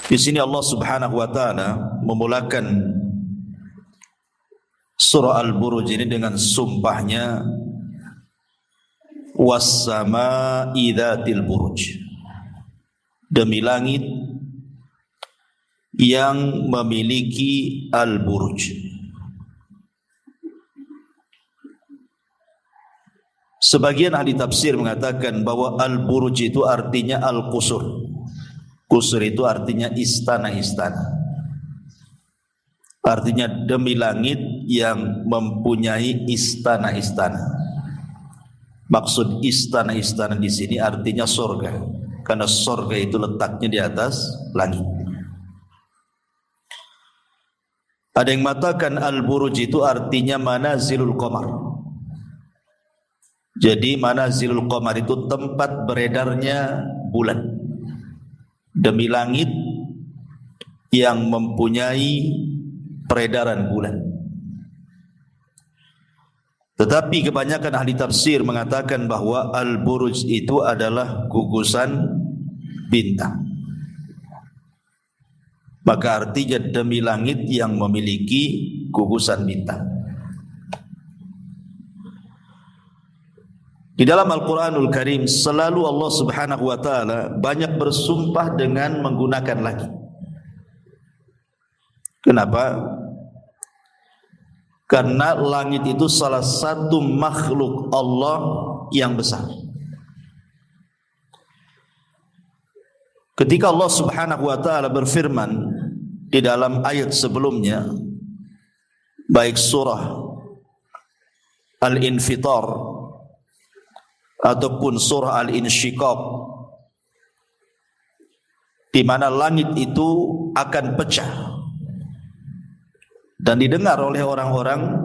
Di sini Allah Subhanahu wa taala memulakan surah Al-Buruj ini dengan sumpahnya was-samaa'i dzatil buruj, demi langit yang memiliki al-buruj. Sebagian ahli tafsir mengatakan bahwa al-buruj itu artinya al-qusur. Qusur itu artinya istana-istana. Artinya demi langit yang mempunyai istana-istana. Maksud istana-istana di sini artinya surga, karena surga itu letaknya di atas langit. Ada yang mengatakan al-buruj itu artinya manazilul qamar. Jadi manazilul qamar itu tempat beredarnya bulan. Demi langit yang mempunyai peredaran bulan. Tetapi kebanyakan ahli tafsir mengatakan bahwa al-buruj itu adalah gugusan bintang. Maka artinya demi langit yang memiliki gugusan bintang. Di dalam Al-Quranul Karim selalu Allah Subhanahu wa taala banyak bersumpah dengan menggunakan langit. Kenapa? Karena langit itu salah satu makhluk Allah yang besar. Ketika Allah Subhanahu wa taala berfirman di dalam ayat sebelumnya, baik surah Al-Infitar ataupun surah Al-Insyiqaq, di mana langit itu akan pecah dan didengar oleh orang-orang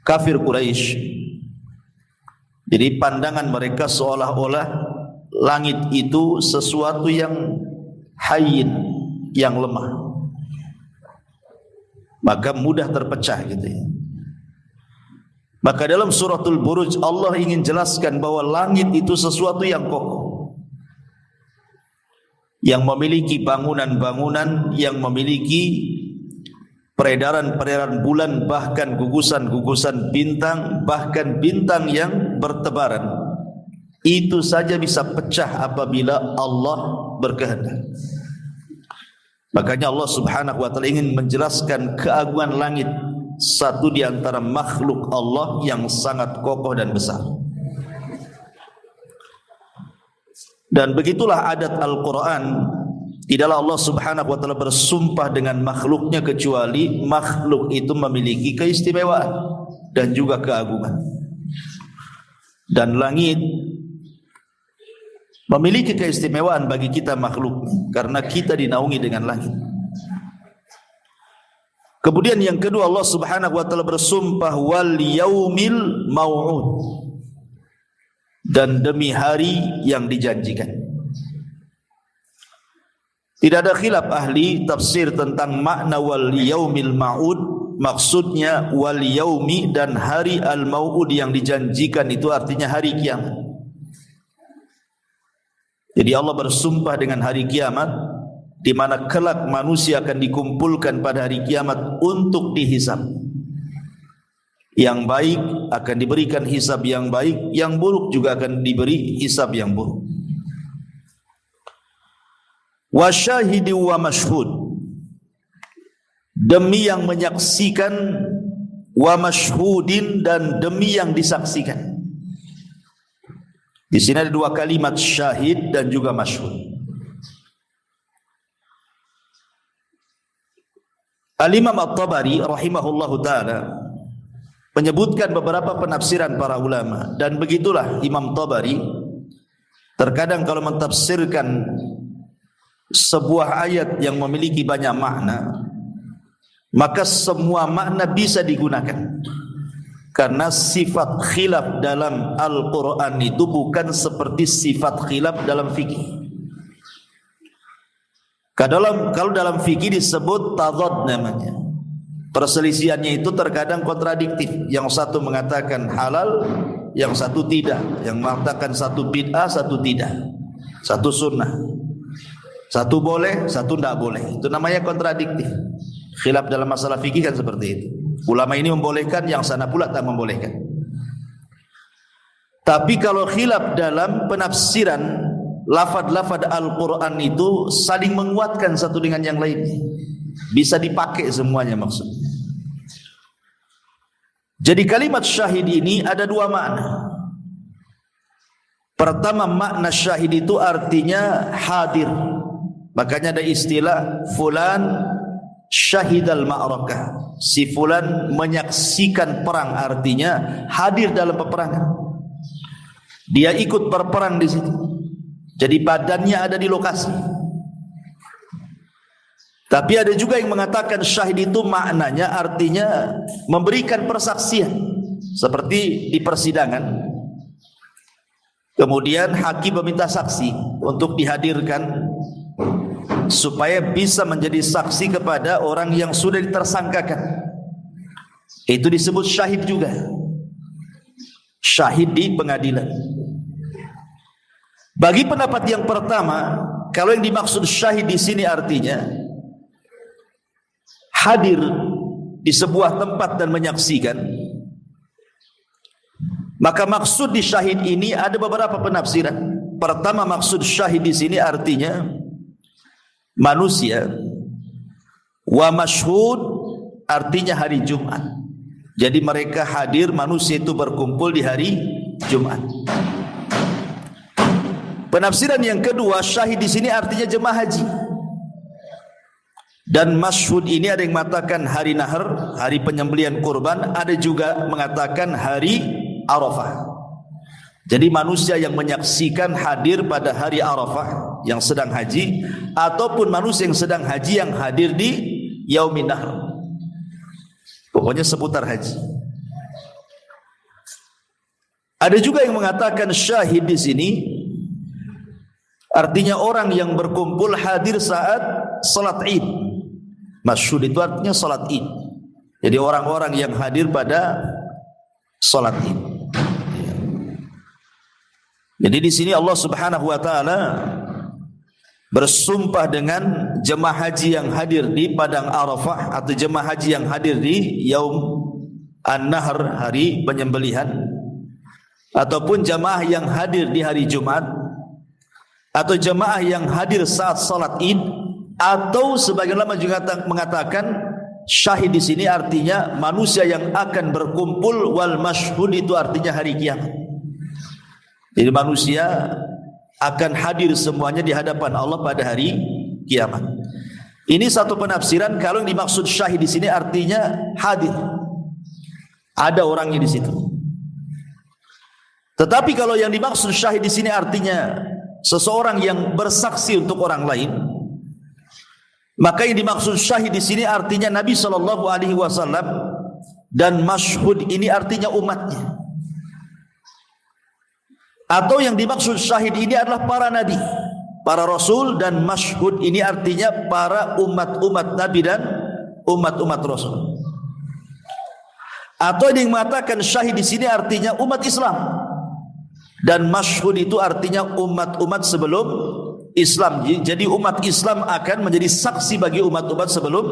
kafir Quraisy. Jadi pandangan mereka seolah-olah langit itu sesuatu yang hayyin, yang lemah, maka mudah terpecah gitu ya. Maka dalam suratul Buruj Allah ingin jelaskan bahwa langit itu sesuatu yang kokoh, yang memiliki bangunan-bangunan, yang memiliki peredaran-peredaran bulan, bahkan gugusan-gugusan bintang, bahkan bintang yang bertebaran. Itu saja bisa pecah apabila Allah berkehendak. Makanya Allah Subhanahu wa taala ingin menjelaskan keagungan langit, satu di antara makhluk Allah yang sangat kokoh dan besar. Dan begitulah adat Al-Quran. Tidaklah Allah Subhanahu wa taala bersumpah dengan makhluknya kecuali makhluk itu memiliki keistimewaan dan juga keagungan. Dan langit memiliki keistimewaan bagi kita makhluk, karena kita dinaungi dengan langit. Kemudian yang kedua, Allah Subhanahu wa taala bersumpah wal yaumil mau'ud, dan demi hari yang dijanjikan. Tidak ada khilaf ahli tafsir tentang makna wal yaumil mau'ud. Maksudnya wal yaumi, dan hari al mau'ud yang dijanjikan itu artinya hari kiamat. Jadi Allah bersumpah dengan hari kiamat, di mana kelak manusia akan dikumpulkan pada hari kiamat untuk dihisab. Yang baik akan diberikan hisab yang baik, yang buruk juga akan diberi hisab yang buruk. Wa syahidi wa mashhud, demi yang menyaksikan, wa mashhudin, dan demi yang disaksikan. Di sini ada dua kalimat, syahid dan juga mashhud. Al-Imam At-Tabari rahimahullahu ta'ala menyebutkan beberapa penafsiran para ulama, dan begitulah Imam Tabari terkadang kalau mentafsirkan sebuah ayat yang memiliki banyak makna, maka semua makna bisa digunakan, karena sifat khilaf dalam Al-Quran itu bukan seperti sifat khilaf dalam fikih. Kalau dalam fikih disebut tadad namanya. Perselisihannya itu terkadang kontradiktif. Yang satu mengatakan halal, yang satu tidak. Yang mengatakan satu bid'ah, satu tidak. Satu sunnah. Satu boleh, satu tidak boleh. Itu namanya kontradiktif. Khilaf dalam masalah fikih kan seperti itu. Ulama ini membolehkan, yang sana pula tak membolehkan. Tapi kalau khilaf dalam penafsiran lafaz-lafaz Al-Quran itu saling menguatkan satu dengan yang lain, bisa dipakai semuanya maksud. Jadi kalimat syahid ini ada dua makna. Pertama, makna syahid itu artinya hadir. Makanya ada istilah fulan syahidal ma'rakah. Si fulan menyaksikan perang, artinya hadir dalam peperangan. Dia ikut berperang di situ. Jadi badannya ada di lokasi. Tapi ada juga yang mengatakan syahid itu maknanya artinya memberikan persaksian. Seperti di persidangan, kemudian hakim meminta saksi untuk dihadirkan supaya bisa menjadi saksi kepada orang yang sudah ditersangkakan. Itu disebut syahid juga. Syahid di pengadilan. Bagi pendapat yang pertama, kalau yang dimaksud syahid di sini artinya hadir di sebuah tempat dan menyaksikan, maka maksud di syahid ini ada beberapa penafsiran. Pertama, maksud syahid di sini artinya manusia. Wa mashhud artinya hari Jumat. Jadi mereka hadir, manusia itu berkumpul di hari Jumat. Penafsiran yang kedua, syahid di sini artinya jemaah haji. Dan mashhud ini ada yang mengatakan hari nahar, hari penyembelihan kurban, ada juga mengatakan hari Arafah. Jadi manusia yang menyaksikan hadir pada hari Arafah yang sedang haji, ataupun manusia yang sedang haji yang hadir di Yaumin Nahr. Pokoknya seputar haji. Ada juga yang mengatakan syahid di sini artinya orang yang berkumpul hadir saat salat Id. Masyhud itu artinya salat Id. Jadi orang-orang yang hadir pada salat Id. Jadi di sini Allah Subhanahu wa taala bersumpah dengan jemaah haji yang hadir di padang Arafah atau jemaah haji yang hadir di Yaum An-Nahr, hari penyembelihan, ataupun jemaah yang hadir di hari Jumat, atau jemaah yang hadir saat salat Id, atau sebagian ulama juga mengatakan syahid di sini artinya manusia yang akan berkumpul, wal mashhud itu artinya hari kiamat. Jadi manusia akan hadir semuanya di hadapan Allah pada hari kiamat. Ini satu penafsiran. Kalau yang dimaksud syahid di sini artinya hadir, ada orangnya di situ. Tetapi kalau yang dimaksud syahid di sini artinya seseorang yang bersaksi untuk orang lain, maka yang dimaksud syahid di sini artinya Nabi SAW, dan mashhud ini artinya umatnya. Atau yang dimaksud syahid ini adalah para nabi, para rasul, dan mashhud ini artinya para umat-umat nabi dan umat-umat rasul. Atau yang mengatakan syahid di sini artinya umat Islam, dan mashhud itu artinya umat-umat sebelum Islam. Jadi umat Islam akan menjadi saksi bagi umat-umat sebelum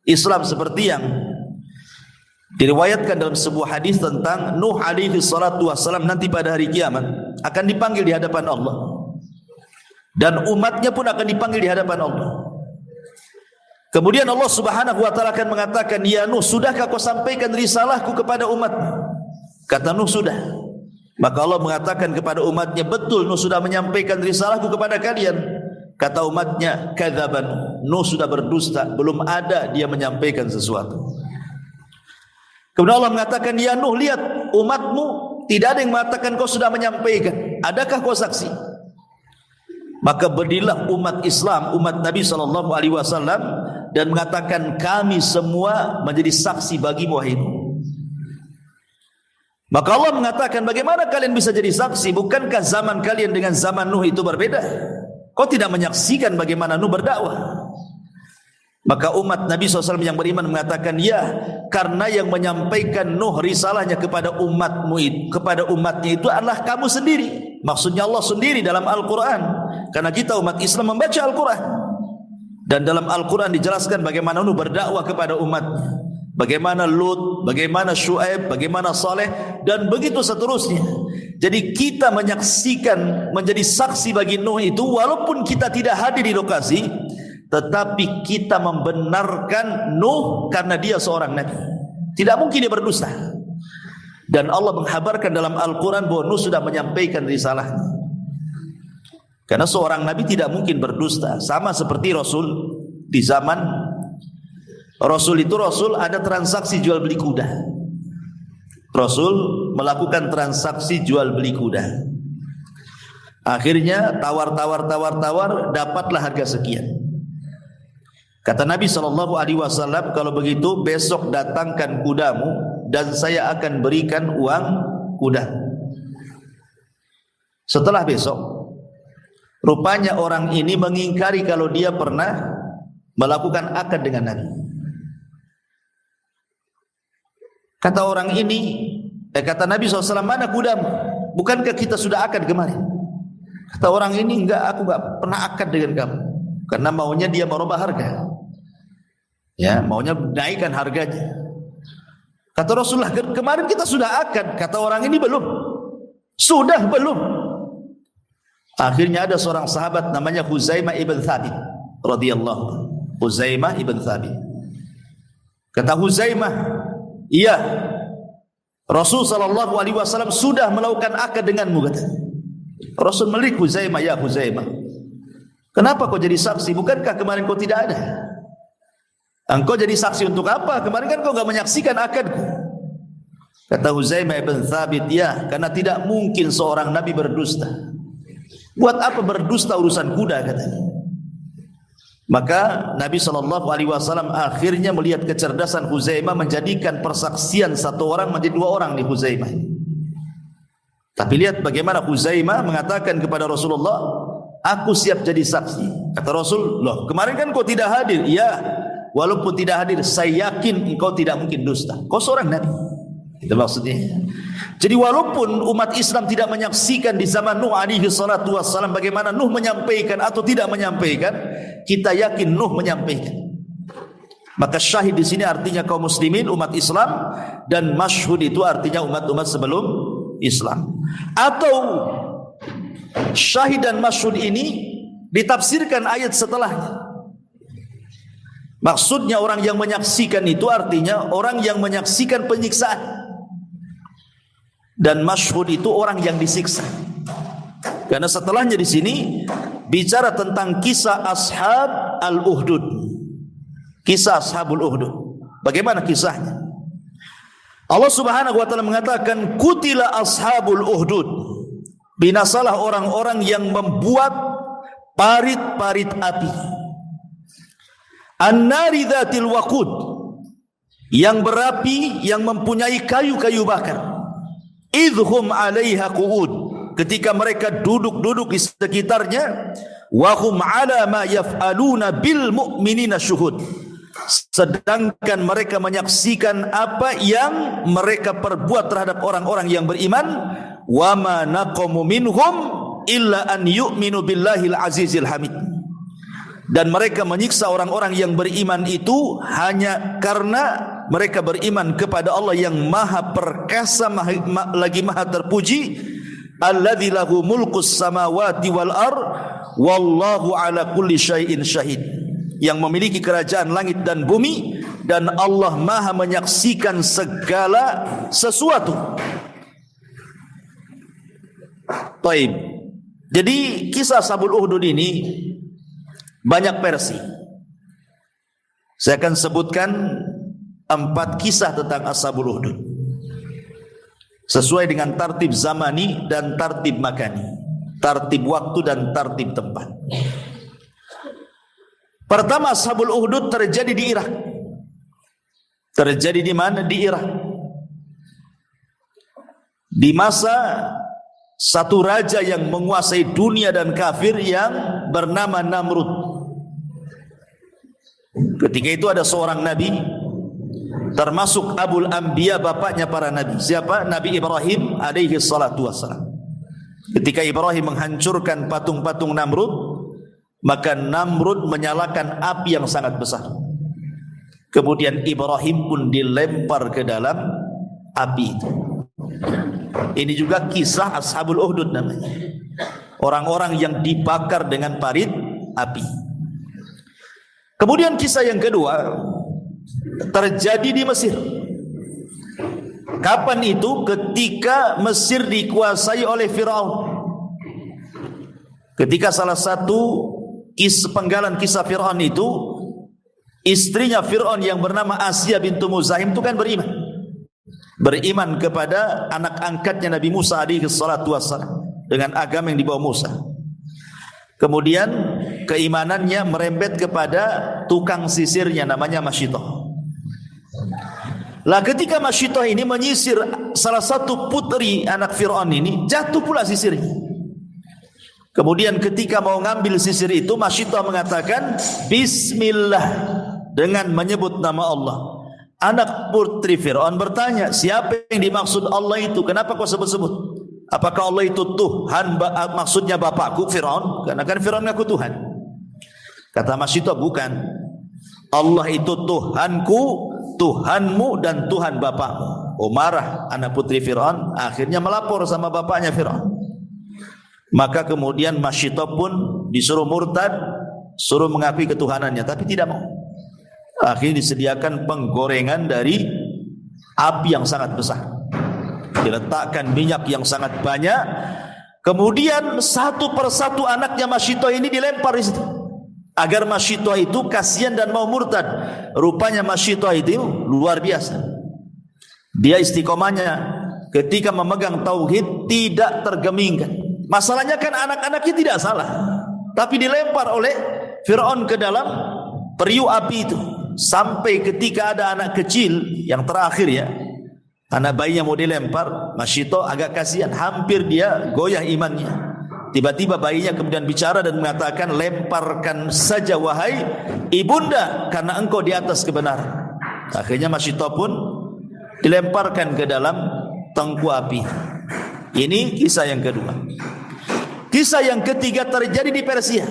Islam, seperti yang diriwayatkan dalam sebuah hadis tentang Nuh alaihi salatu wassalam nanti pada hari kiamat akan dipanggil di hadapan Allah, dan umatnya pun akan dipanggil di hadapan Allah. Kemudian Allah Subhanahu wa taala akan mengatakan, "Ya Nuh, sudahkah kau sampaikan risalahku kepada umatmu?" Kata Nuh, "Sudah." Maka Allah mengatakan kepada umatnya, "Betul, Nuh sudah menyampaikan risalahku kepada kalian." Kata umatnya, "Kadzaban, Nuh sudah berdusta, belum ada dia menyampaikan sesuatu." Kemudian Allah mengatakan, "Ya Nuh, lihat umatmu tidak ada yang mengatakan kau sudah menyampaikan. Adakah kau saksi?" Maka berdirilah umat Islam, umat Nabi SAW, dan mengatakan, "Kami semua menjadi saksi bagimu, wahai Nuh." Maka Allah mengatakan, "Bagaimana kalian bisa jadi saksi? Bukankah zaman kalian dengan zaman Nuh itu berbeda? Kau tidak menyaksikan bagaimana Nuh berdakwah?" Maka umat Nabi SAW yang beriman mengatakan, "Ya, karena yang menyampaikan Nuh risalahnya kepada umatmu, kepada umatnya itu adalah kamu sendiri." Maksudnya Allah sendiri dalam Al-Quran. Karena kita umat Islam membaca Al-Quran. Dan dalam Al-Quran dijelaskan bagaimana Nuh berdakwah kepada umat, bagaimana Lut, bagaimana Syuaib, bagaimana Saleh, dan begitu seterusnya. Jadi kita menyaksikan, menjadi saksi bagi Nuh itu, walaupun kita tidak hadir di lokasi, tetapi kita membenarkan Nuh karena dia seorang nabi. Tidak mungkin dia berdusta. Dan Allah menghabarkan dalam Al-Quran bahwa Nuh sudah menyampaikan risalahnya. Karena seorang nabi tidak mungkin berdusta. Sama seperti Rasul di zaman Rasul itu, Rasul ada transaksi jual beli kuda. Rasul melakukan transaksi jual beli kuda. Akhirnya tawar, dapatlah harga sekian. Kata Nabi SAW, kalau begitu besok datangkan kudamu dan saya akan berikan uang kuda. Setelah besok, rupanya orang ini mengingkari kalau dia pernah melakukan akad dengan Nabi. Kata orang ini, kata Nabi SAW, mana kudamu? Bukankah kita sudah akad kemarin? Kata orang ini, enggak, aku enggak pernah akad dengan kamu. Karena maunya dia merubah harga. Ya, maunya naikkan harganya. Kata Rasulullah, kemarin kita sudah akad. Kata orang ini, belum. Sudah belum. Akhirnya ada seorang sahabat namanya Huzaimah ibn Thabit radhiyallahu anhu. Huzaimah ibn Thabit. Kata Huzaimah, iya, Rasul SAW sudah melakukan akad denganmu, kata. Rasul melirik Huzaimah, ya Huzaimah, kenapa kau jadi saksi? Bukankah kemarin kau tidak ada? Engkau jadi saksi untuk apa? Kemarin kan kau enggak menyaksikan akadku. Kata Huzaimah ibn Thabit, ya, karena tidak mungkin seorang nabi berdusta. Buat apa berdusta urusan kuda, katanya. Maka Nabi SAW akhirnya melihat kecerdasan Huzaimah, menjadikan persaksian satu orang menjadi dua orang di Huzaimah. Tapi lihat bagaimana Huzaimah mengatakan kepada Rasulullah, aku siap jadi saksi. Kata Rasul, loh, kemarin kan kau tidak hadir. Iya, walaupun tidak hadir, saya yakin engkau tidak mungkin dusta. Kau seorang nabi. Itu maksudnya. Jadi walaupun umat Islam tidak menyaksikan di zaman Nuh alaihi salatu wassalam bagaimana Nuh menyampaikan atau tidak menyampaikan, kita yakin Nuh menyampaikan. Maka syahid di sini artinya kaum muslimin, umat Islam, dan masyhud itu artinya umat-umat sebelum Islam. Atau syahid dan masyhud ini ditafsirkan ayat setelahnya. Maksudnya orang yang menyaksikan itu artinya orang yang menyaksikan penyiksaan. Dan masyhud itu orang yang disiksa. Karena setelahnya di sini bicara tentang kisah ashab al-Uhdud. Kisah ashabul Uhdud. Bagaimana kisahnya? Allah Subhanahu wa taala mengatakan, kutila ashabul Uhdud. Binasalah orang-orang yang membuat parit-parit api. An-nari dzatil waqud, yang berapi, yang mempunyai kayu-kayu bakar. Idhum 'alaiha qu'ud, ketika mereka duduk-duduk di sekitarnya. Wa hum 'ala ma yaf'aluna bil mu'minina syuhud, sedangkan mereka menyaksikan apa yang mereka perbuat terhadap orang-orang yang beriman. Wa ma naqamu minhum illa an yu'minu billahil azizil hamid, dan mereka menyiksa orang-orang yang beriman itu hanya karena mereka beriman kepada Allah yang maha perkasa, lagi maha terpuji. Alladzi lahu mulkus samawati wal ar wallahu ala kulli syai'in syahid, yang memiliki kerajaan langit dan bumi, dan Allah maha menyaksikan segala sesuatu. Taib. Jadi kisah Ashabul Uhdud ini banyak versi. Saya akan sebutkan 4 kisah tentang Ashabul Uhdud sesuai dengan tartib zamani dan tartib makani, tartib waktu dan tartib tempat. Pertama, Ashabul Uhdud terjadi di Irak. Terjadi di mana? Di Irak. Di masa satu raja yang menguasai dunia dan kafir yang bernama Namrud. Ketika itu ada seorang nabi, termasuk Abul Anbiya, bapaknya para nabi. Siapa? Nabi Ibrahim alaihi salatu wassalam. Ketika Ibrahim menghancurkan patung-patung Namrud, maka Namrud menyalakan api yang sangat besar. Kemudian Ibrahim pun dilempar ke dalam api itu. Ini juga kisah Ashabul Ukhdud namanya. Orang-orang yang dibakar dengan parit api. Kemudian kisah yang kedua terjadi di Mesir. Kapan itu? Ketika Mesir dikuasai oleh Firaun. Ketika salah satu penggalan kisah Firaun itu, istrinya Firaun yang bernama Asya bintu Muzahim itu kan beriman kepada anak angkatnya Nabi Musa alaihi salatu wassalam dengan agama yang dibawa Musa. Kemudian keimanannya merembet kepada tukang sisirnya namanya Masyitoh. Lah ketika Masyitoh ini menyisir salah satu putri anak Fir'aun ini, jatuh pula sisirnya. Kemudian ketika mau ngambil sisir itu, Masyitoh mengatakan Bismillah dengan menyebut nama Allah. Anak putri Fir'aun bertanya, siapa yang dimaksud Allah itu? Kenapa kau sebut-sebut? Apakah Allah itu Tuhan? Maksudnya bapakku Fir'aun? Karena kan Fir'aun ngaku Tuhan. Kata Masyitoh, bukan. Allah itu Tuhanku, Tuhanmu, dan Tuhan bapakmu. Marah anak putri Fir'aun, akhirnya melapor sama bapaknya Fir'aun. Maka kemudian Masyitoh pun disuruh murtad, suruh mengakui ketuhanannya, tapi tidak mau. Akhirnya disediakan penggorengan dari api yang sangat besar, diletakkan minyak yang sangat banyak. Kemudian satu persatu anaknya Masyitoh ini dilempar di situ, agar Masyitoh itu kasihan dan mau murtad. Rupanya Masyitoh itu luar biasa. Dia istiqomahnya ketika memegang tauhid tidak tergemingkan. Masalahnya kan anak-anaknya tidak salah, tapi dilempar oleh Fir'aun ke dalam periuk api itu. Sampai ketika ada anak kecil yang terakhir ya, anak bayi yang mau dilempar, Masyitoh agak kasihan, hampir dia goyah imannya. Tiba-tiba bayinya kemudian bicara dan mengatakan, lemparkan saja wahai ibunda, karena engkau di atas kebenaran. Akhirnya Masyitoh pun dilemparkan ke dalam tengku api. Ini kisah yang kedua. Kisah yang ketiga terjadi di Persia.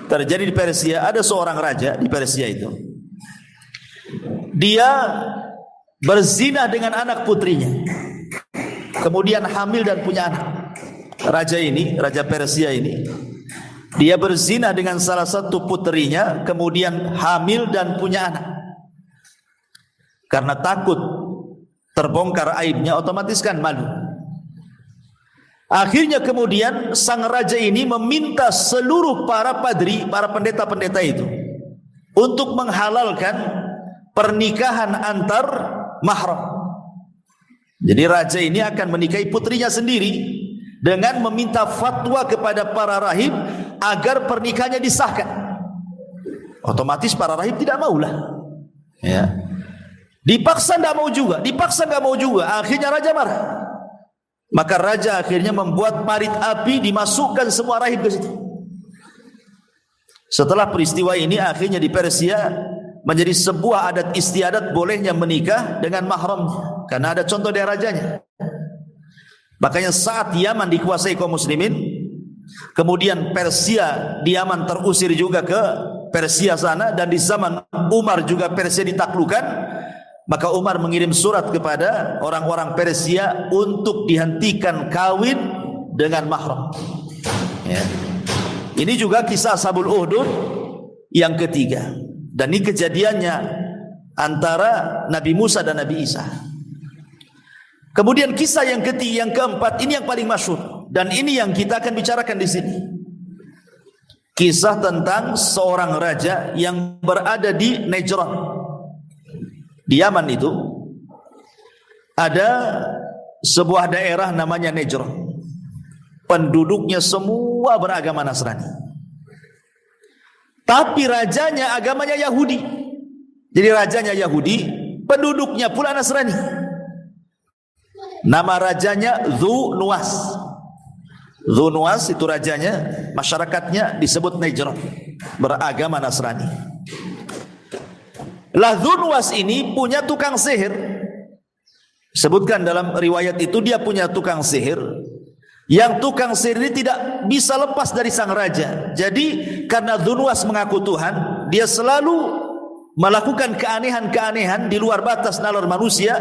Terjadi di Persia, ada seorang raja di Persia itu. Dia berzina dengan anak putrinya. Kemudian hamil dan punya anak. Raja ini, raja Persia ini, dia berzina dengan salah satu putrinya, kemudian hamil dan punya anak. Karena takut terbongkar aibnya, otomatis kan malu. Akhirnya kemudian sang raja ini meminta seluruh para padri, para pendeta-pendeta itu untuk menghalalkan pernikahan antar mahram. Jadi raja ini akan menikahi putrinya sendiri dengan meminta fatwa kepada para rahib agar pernikahannya disahkan. Otomatis para rahib tidak maulah. Ya. Dipaksa tidak mau juga, dipaksa tidak mau juga. Akhirnya raja marah. Maka raja akhirnya membuat parit api, dimasukkan semua rahib ke situ. Setelah peristiwa ini akhirnya di Persia menjadi sebuah adat istiadat bolehnya menikah dengan mahramnya, karena ada contoh dari rajanya. Makanya saat Yaman dikuasai kaum muslimin, kemudian Persia di Yaman terusir juga ke Persia sana, dan di zaman Umar juga Persia ditaklukkan. Maka Umar mengirim surat kepada orang-orang Persia untuk dihentikan kawin dengan mahram. Ya. Ini juga kisah Ashabul Ukhdud yang ketiga. Dan ini kejadiannya antara Nabi Musa dan Nabi Isa. Kemudian kisah yang ketiga, yang keempat, ini yang paling masyhur, dan ini yang kita akan bicarakan di sini. Kisah tentang seorang raja yang berada di Najran. Di Yaman itu ada sebuah daerah namanya Najran. Penduduknya semua beragama Nasrani. Tapi rajanya agamanya Yahudi. Jadi rajanya Yahudi, penduduknya pula Nasrani. Nama rajanya Dzu-Nuwas. Dzu-Nuwas itu rajanya, masyarakatnya disebut Najran, beragama Nasrani. Lah Dzu-Nuwas ini punya tukang sihir. Sebutkan dalam riwayat itu dia punya tukang sihir. Yang tukang sihir ini tidak bisa lepas dari sang raja. Jadi karena Dzunwas mengaku Tuhan, dia selalu melakukan keanehan-keanehan di luar batas nalar manusia,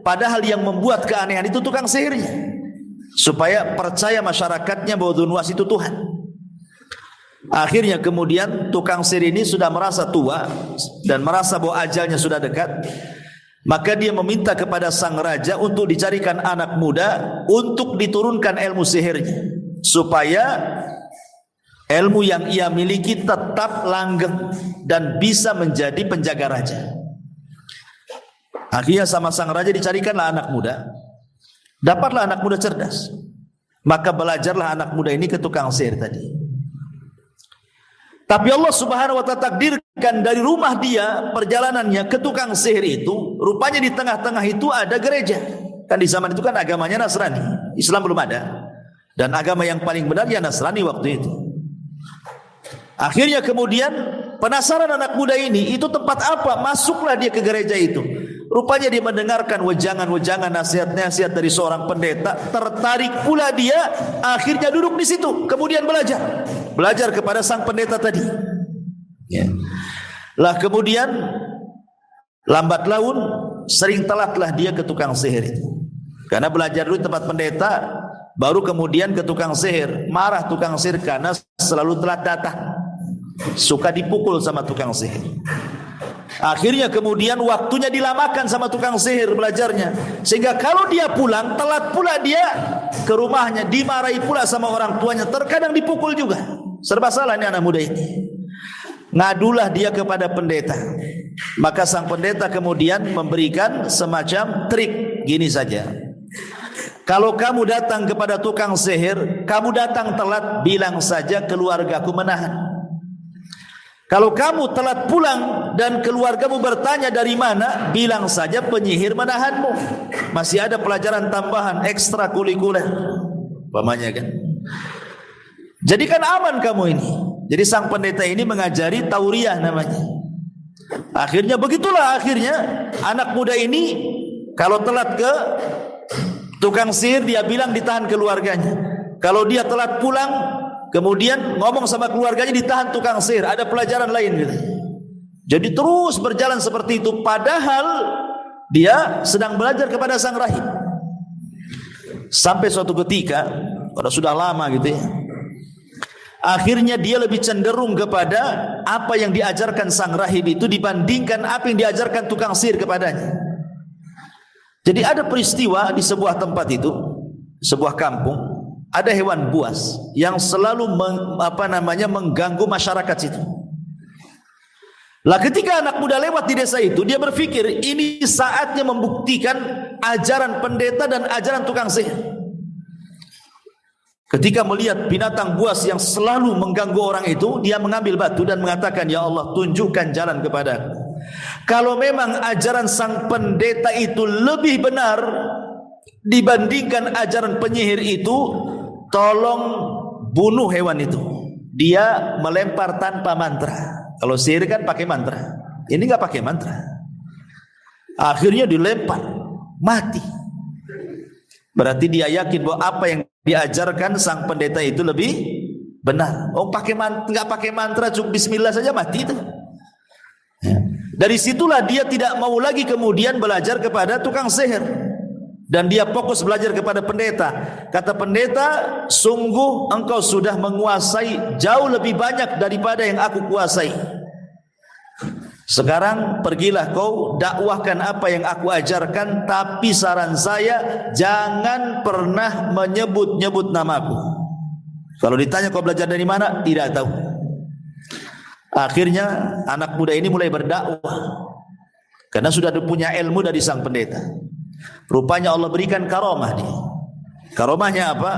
padahal yang membuat keanehan itu tukang sihirnya, supaya percaya masyarakatnya bahwa Dzunwas itu Tuhan. Akhirnya kemudian tukang sihir ini sudah merasa tua dan merasa bahwa ajalnya sudah dekat. Maka dia meminta kepada sang raja untuk dicarikan anak muda untuk diturunkan ilmu sihirnya, supaya ilmu yang ia miliki tetap langgeng dan bisa menjadi penjaga raja. Akhirnya sama sang raja dicarikanlah anak muda. Dapatlah anak muda cerdas. Maka belajarlah anak muda ini ke tukang sihir tadi. Tapi Allah Subhanahu wa ta'ala takdirkan dari rumah dia perjalanannya ke tukang sihir itu, rupanya di tengah-tengah itu ada gereja. Kan di zaman itu kan agamanya Nasrani, Islam belum ada. Dan agama yang paling benar ya Nasrani waktu itu. Akhirnya kemudian penasaran anak muda ini, itu tempat apa? Masuklah dia ke gereja itu. Rupanya dia mendengarkan wejangan-wejangan, nasihat-nasihat dari seorang pendeta. Tertarik pula dia, akhirnya duduk di situ. Kemudian belajar kepada sang pendeta tadi. Ya. Lah kemudian lambat laun sering telatlah dia ke tukang sihir itu. Karena belajar dulu tempat pendeta, baru kemudian ke tukang sihir. Marah tukang sihir karena selalu telat datang. Suka dipukul sama tukang sihir. Akhirnya kemudian waktunya dilamakan sama tukang sihir belajarnya, sehingga kalau dia pulang telat pula dia ke rumahnya, dimarahi pula sama orang tuanya, terkadang dipukul juga. Serba salah ini anak muda ini. Ngadulah dia kepada pendeta. Maka sang pendeta kemudian memberikan semacam trik gini saja. Kalau kamu datang kepada tukang sihir, kamu datang telat, bilang saja keluargaku menahan. Kalau kamu telat pulang dan keluargamu bertanya dari mana, bilang saja penyihir menahanmu. Masih ada pelajaran tambahan ekstrakurikuler, umpamanya kan. Jadi kan aman kamu ini. Jadi sang pendeta ini mengajari tauriah namanya. Akhirnya begitulah anak muda ini kalau telat ke tukang sihir, dia bilang ditahan keluarganya. Kalau dia telat pulang, kemudian ngomong sama keluarganya, ditahan tukang sihir. Ada pelajaran lain gitu. Jadi terus berjalan seperti itu, padahal dia sedang belajar kepada sang rahib. Sampai suatu ketika, kalau sudah lama gitu ya, akhirnya dia lebih cenderung kepada apa yang diajarkan sang rahib itu dibandingkan apa yang diajarkan tukang sihir kepadanya. Jadi ada peristiwa di sebuah tempat itu, sebuah kampung, ada hewan buas yang selalu mengganggu masyarakat situ. Lah ketika anak muda lewat di desa itu, dia berpikir ini saatnya membuktikan ajaran pendeta dan ajaran tukang sihir. Ketika melihat binatang buas yang selalu mengganggu orang itu, dia mengambil batu dan mengatakan, ya Allah, tunjukkan jalan kepadaku. Kalau memang ajaran sang pendeta itu lebih benar dibandingkan ajaran penyihir itu, tolong bunuh hewan itu. Dia melempar tanpa mantra. Kalau sihir kan pakai mantra, ini nggak pakai mantra. Akhirnya dilempar, mati. Berarti dia yakin bahwa apa yang diajarkan sang pendeta itu lebih benar. Oh, nggak pakai mantra, cuma Bismillah saja mati itu. Ya. Dari situlah dia tidak mau lagi kemudian belajar kepada tukang sihir, dan dia fokus belajar kepada pendeta. Kata pendeta, sungguh engkau sudah menguasai jauh lebih banyak daripada yang aku kuasai. Sekarang pergilah kau dakwahkan apa yang aku ajarkan, tapi saran saya jangan pernah menyebut-nyebut namaku. Kalau ditanya kau belajar dari mana, tidak tahu. Akhirnya anak muda ini mulai berdakwah karena sudah punya ilmu dari sang pendeta. Rupanya Allah berikan karomah dia. Karomahnya apa?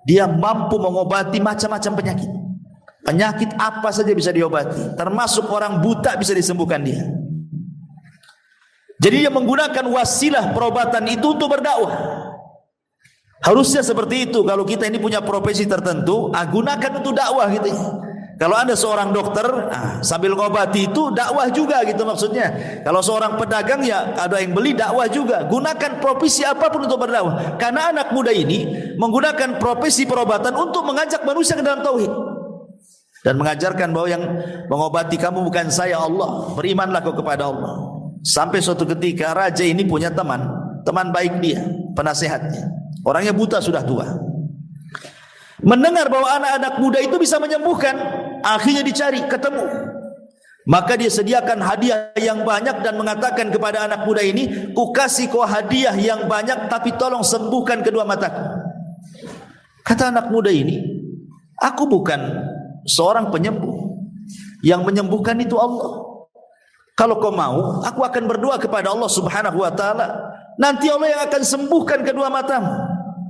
Dia mampu mengobati macam-macam penyakit. Penyakit apa saja bisa diobati, termasuk orang buta bisa disembuhkan dia. Jadi dia menggunakan wasilah perobatan itu untuk berdakwah. Harusnya seperti itu. Kalau kita ini punya profesi tertentu, gunakan untuk dakwah gitu ya. Kalau Anda seorang dokter, sambil ngobati itu dakwah juga gitu maksudnya. Kalau seorang pedagang ya ada yang beli, dakwah juga. Gunakan profesi apapun untuk berdakwah. Karena anak muda ini menggunakan profesi perobatan untuk mengajak manusia ke dalam tauhid. Dan mengajarkan bahwa yang mengobati kamu bukan saya, Allah. Berimanlah kau kepada Allah. Sampai suatu ketika raja ini punya teman baik dia, penasehatnya. Orangnya buta, sudah tua. Mendengar bahwa anak-anak muda itu bisa menyembuhkan, akhirnya dicari, ketemu. Maka dia sediakan hadiah yang banyak dan mengatakan kepada anak muda ini, ku kasih kau hadiah yang banyak, tapi tolong sembuhkan kedua mataku. Kata anak muda ini, aku bukan seorang penyembuh. Yang menyembuhkan itu Allah. Kalau kau mau, aku akan berdoa kepada Allah Subhanahu wa ta'ala. Nanti Allah yang akan sembuhkan kedua matamu.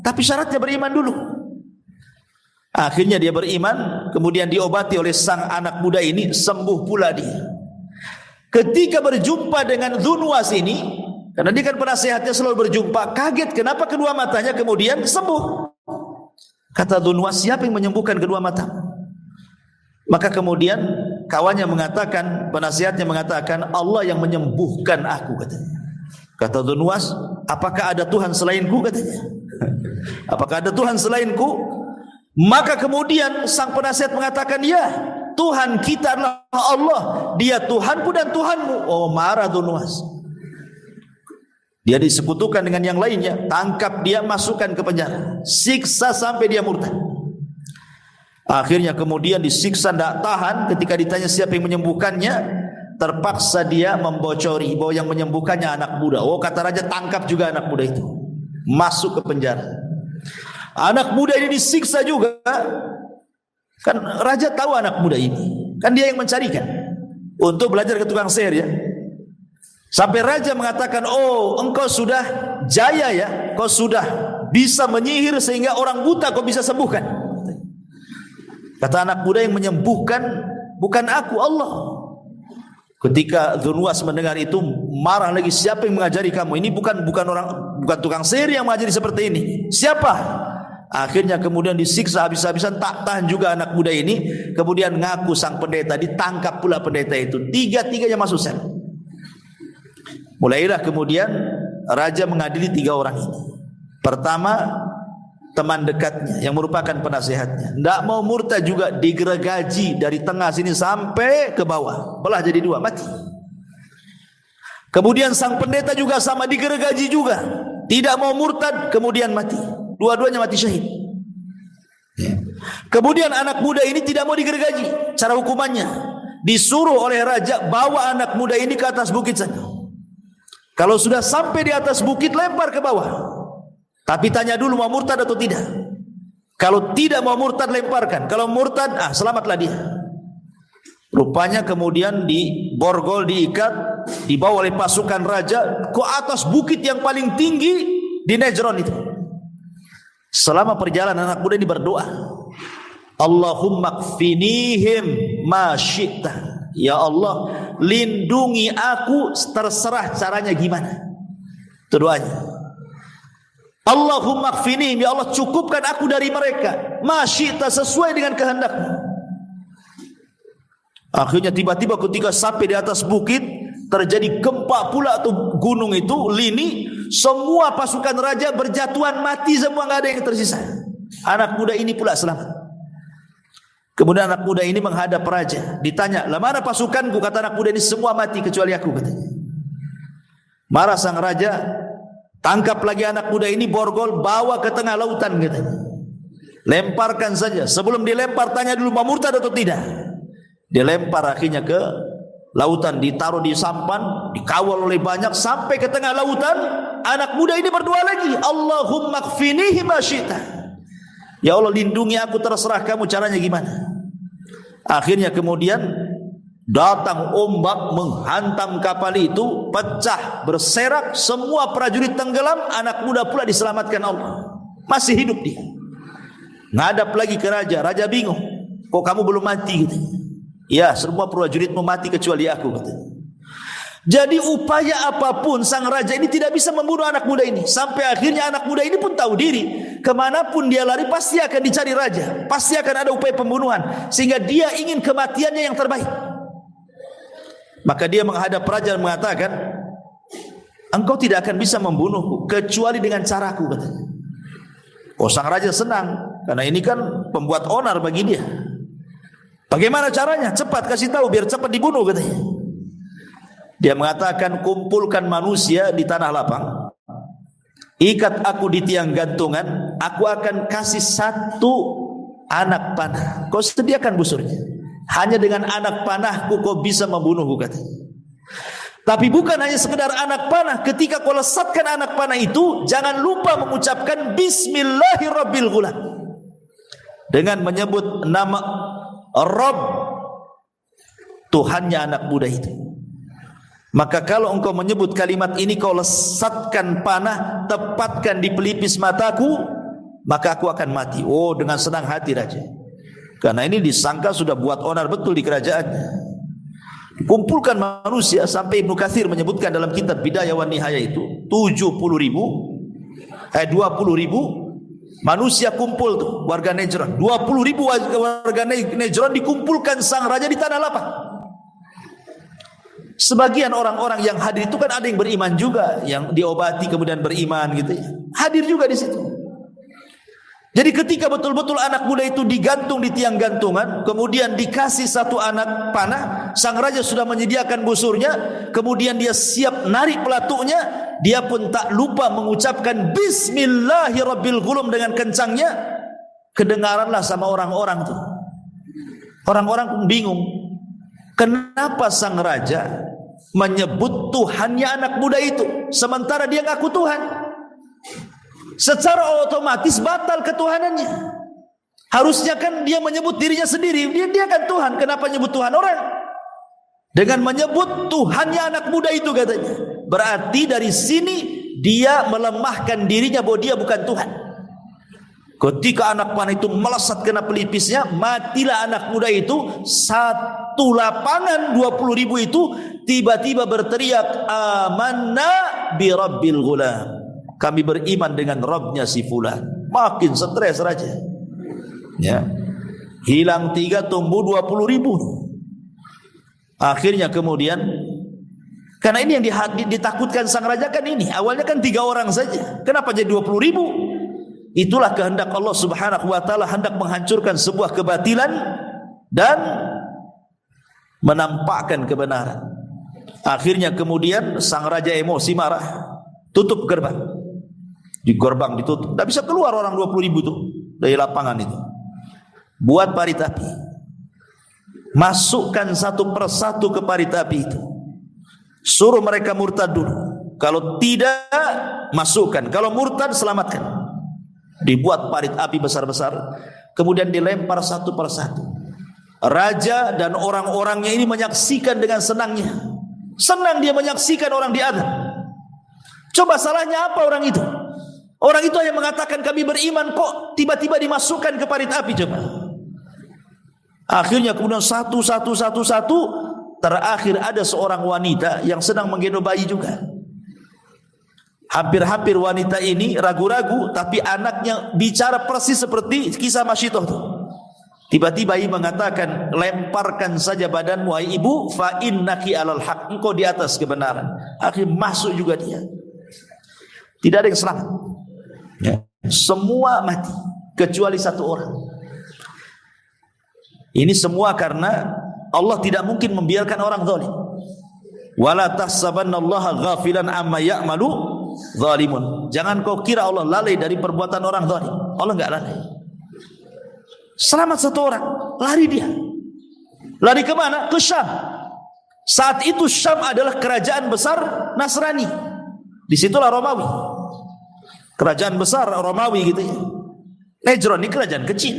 Tapi syaratnya beriman dulu. Akhirnya dia beriman, kemudian diobati oleh sang anak muda ini, sembuh pula dia. Ketika berjumpa dengan Dzunwas ini, karena dia kan penasehatnya selalu berjumpa, kaget kenapa kedua matanya kemudian sembuh. Kata Dzunwas, siapa yang menyembuhkan kedua matamu? Maka kemudian kawannya mengatakan, penasehatnya mengatakan, Allah yang menyembuhkan aku, katanya. Kata Dzunwas, apakah ada Tuhan selainku, katanya. Apakah ada Tuhan selainku? Maka kemudian sang penasihat mengatakan, ya, Tuhan kita adalah Allah, dia Tuhanku dan Tuhanmu. Oh, marah Dzunwas. Dia disekutukan dengan yang lainnya, tangkap dia, masukkan ke penjara, siksa sampai dia murtad. Akhirnya kemudian disiksa tidak tahan, ketika ditanya siapa yang menyembuhkannya, terpaksa dia membocori bahwa yang menyembuhkannya anak muda. Oh, kata raja, tangkap juga anak muda itu, masuk ke penjara. Anak muda ini disiksa juga. Kan raja tahu anak muda ini, kan dia yang mencarikan untuk belajar ke tukang sihir ya. Sampai raja mengatakan, oh engkau sudah jaya ya, kau sudah bisa menyihir sehingga orang buta kau bisa sembuhkan. Kata anak muda, yang menyembuhkan bukan aku, Allah. Ketika Dzunwas mendengar itu, marah lagi, siapa yang mengajari kamu? Ini bukan tukang sihir yang mengajari seperti ini. Siapa? Akhirnya kemudian disiksa habis-habisan, tak tahan juga anak muda ini. Kemudian ngaku sang pendeta, ditangkap pula pendeta itu. Tiga-tiganya masuk sel. Mulailah kemudian raja mengadili 3 orang ini. Pertama, teman dekatnya yang merupakan penasehatnya, tidak mau murtad juga, digergaji dari tengah sini sampai ke bawah, belah jadi 2, mati. Kemudian sang pendeta juga sama, digergaji juga, tidak mau murtad, kemudian mati. Dua-duanya mati syahid. Kemudian anak muda ini tidak mau digergaji. Cara hukumannya, disuruh oleh raja, bawa anak muda ini ke atas bukit saja. Kalau sudah sampai di atas bukit, lempar ke bawah. Tapi tanya dulu mau murtad atau tidak. Kalau tidak mau murtad, lemparkan. Kalau murtad, selamatlah dia. Rupanya kemudian diborgol, diikat, dibawa oleh pasukan raja ke atas bukit yang paling tinggi di Najran itu. Selama perjalanan anak muda ini berdoa, Allahumma kfinihim ma syi'ta. Ya Allah, lindungi aku, terserah caranya gimana. Itu doanya. Allahumma kfinihim, ya Allah cukupkan aku dari mereka, ma syi'ta, sesuai dengan kehendakmu. Akhirnya tiba-tiba ketika sampai di atas bukit, terjadi gempa pula atau gunung itu, lini, semua pasukan raja berjatuhan, mati semua, nggak ada yang tersisa. Anak muda ini pula selamat. Kemudian anak muda ini menghadap raja, ditanya, lah mana pasukanku? Kata anak muda ini, semua mati kecuali aku, katanya. Marah sang raja, tangkap lagi anak muda ini, borgol, bawa ke tengah lautan, katanya. Lemparkan saja. Sebelum dilempar, tanya dulu mau murtad atau tidak. Dilempar akhirnya ke lautan, ditaruh di sampan, dikawal oleh banyak sampai ke tengah lautan. Anak muda ini berdoa lagi, Allahumma kfinihi ma syi'ta. Ya Allah, lindungi aku, terserah kamu caranya gimana. Akhirnya kemudian datang ombak menghantam kapal itu, pecah, berserak, semua prajurit tenggelam. Anak muda pula diselamatkan Allah, masih hidup dia. Ngadap lagi ke raja. Raja bingung, kok kamu belum mati, gitu. Ya, semua prajuritmu mati kecuali aku, katanya. Jadi upaya apapun sang raja ini tidak bisa membunuh anak muda ini. Sampai akhirnya anak muda ini pun tahu diri, kemanapun dia lari pasti akan dicari raja, pasti akan ada upaya pembunuhan, sehingga dia ingin kematiannya yang terbaik. Maka dia menghadap raja dan mengatakan, engkau tidak akan bisa membunuhku kecuali dengan caraku, katanya. Oh, sang raja senang karena ini kan pembuat onar bagi dia. Bagaimana caranya? Cepat kasih tahu biar cepat dibunuh, katanya. Dia mengatakan, kumpulkan manusia di tanah lapang, ikat aku di tiang gantungan, aku akan kasih 1 anak panah, kau sediakan busurnya. Hanya dengan anak panahku kau bisa membunuhku, katanya. Tapi bukan hanya sekedar anak panah, ketika kau lesatkan anak panah itu, jangan lupa mengucapkan Bismillahirrabbilghulam, dengan menyebut nama Rabb, Tuhannya anak muda itu. Maka kalau engkau menyebut kalimat ini, kau lesatkan panah, tepatkan di pelipis mataku, maka aku akan mati. Oh, dengan senang hati raja, karena ini disangka sudah buat onar betul di kerajaannya. Kumpulkan manusia, sampai Ibnu Katsir menyebutkan dalam kitab Bidayah wan Nihayah itu 20.000 manusia kumpul tuh, warga Najran. 20.000 warga Najran dikumpulkan sang raja di tanah lapang. Sebagian orang-orang yang hadir itu kan ada yang beriman juga, yang diobati kemudian beriman gitu ya, hadir juga di situ. Jadi ketika betul-betul anak muda itu digantung di tiang gantungan, kemudian dikasih 1 anak panah, sang raja sudah menyediakan busurnya, kemudian dia siap narik pelatuknya, dia pun tak lupa mengucapkan Bismillahirrabbilghulam dengan kencangnya. Kedengaranlah sama orang-orang itu. Orang-orang pun bingung, kenapa sang raja menyebut Tuhannya anak muda itu, sementara dia ngaku Tuhan? Secara otomatis batal ketuhanannya. Harusnya kan dia menyebut dirinya sendiri, dia kan Tuhan. Kenapa menyebut Tuhan orang? Dengan menyebut Tuhannya anak muda itu, katanya, berarti dari sini dia melemahkan dirinya bahwa dia bukan Tuhan. Ketika anak panah itu melesat kena pelipisnya, matilah anak muda itu. 1 lapangan 20.000 itu tiba-tiba berteriak, amanna bi rabbil ghulam, kami beriman dengan Rabbnya si fulan. Makin stres raja, ya. Hilang 3, tumbuh 20.000. Akhirnya kemudian, karena ini yang ditakutkan sang raja kan ini. Awalnya kan 3 orang saja, kenapa jadi 20.000? Itulah kehendak Allah subhanahu wa ta'ala, hendak menghancurkan sebuah kebatilan dan menampakkan kebenaran. Akhirnya kemudian sang raja emosi, marah, tutup gerbang. Di gerbang ditutup, tidak bisa keluar orang 20.000 itu dari lapangan itu. Buat parit api, masukkan 1 persatu ke parit api itu, suruh mereka murtad dulu. Kalau tidak, masukkan. Kalau murtad, selamatkan. Dibuat parit api besar-besar, kemudian dilempar 1 persatu. Raja dan orang-orangnya ini menyaksikan dengan senangnya. Senang dia menyaksikan orang diadab. Coba salahnya apa orang itu? Orang itu hanya mengatakan kami beriman, kok tiba-tiba dimasukkan ke parit api, coba. Akhirnya kemudian satu, terakhir ada seorang wanita yang sedang menggendong bayi juga. Hampir-hampir wanita ini ragu-ragu, tapi anaknya bicara persis seperti kisah Masyitoh itu. Tiba-tiba ibu mengatakan, lemparkan saja badanmu hai ibu, fa innaki alal haq, engkau di atas kebenaran. Akhirnya masuk juga dia. Tidak ada yang selamat, ya. Semua mati kecuali 1 orang. Ini semua karena Allah tidak mungkin membiarkan orang zalim. Wala tahsabannallaha ghafilan amma ya'malu zalimun. Jangan kau kira Allah lalai dari perbuatan orang zalim. Allah enggak lalai. Selamat 1 orang, lari dia. Lari ke mana? Ke Syam. Saat itu Syam adalah kerajaan besar Nasrani. Disitulah Romawi. Kerajaan besar Romawi gitu ya. Najran ini kerajaan kecil,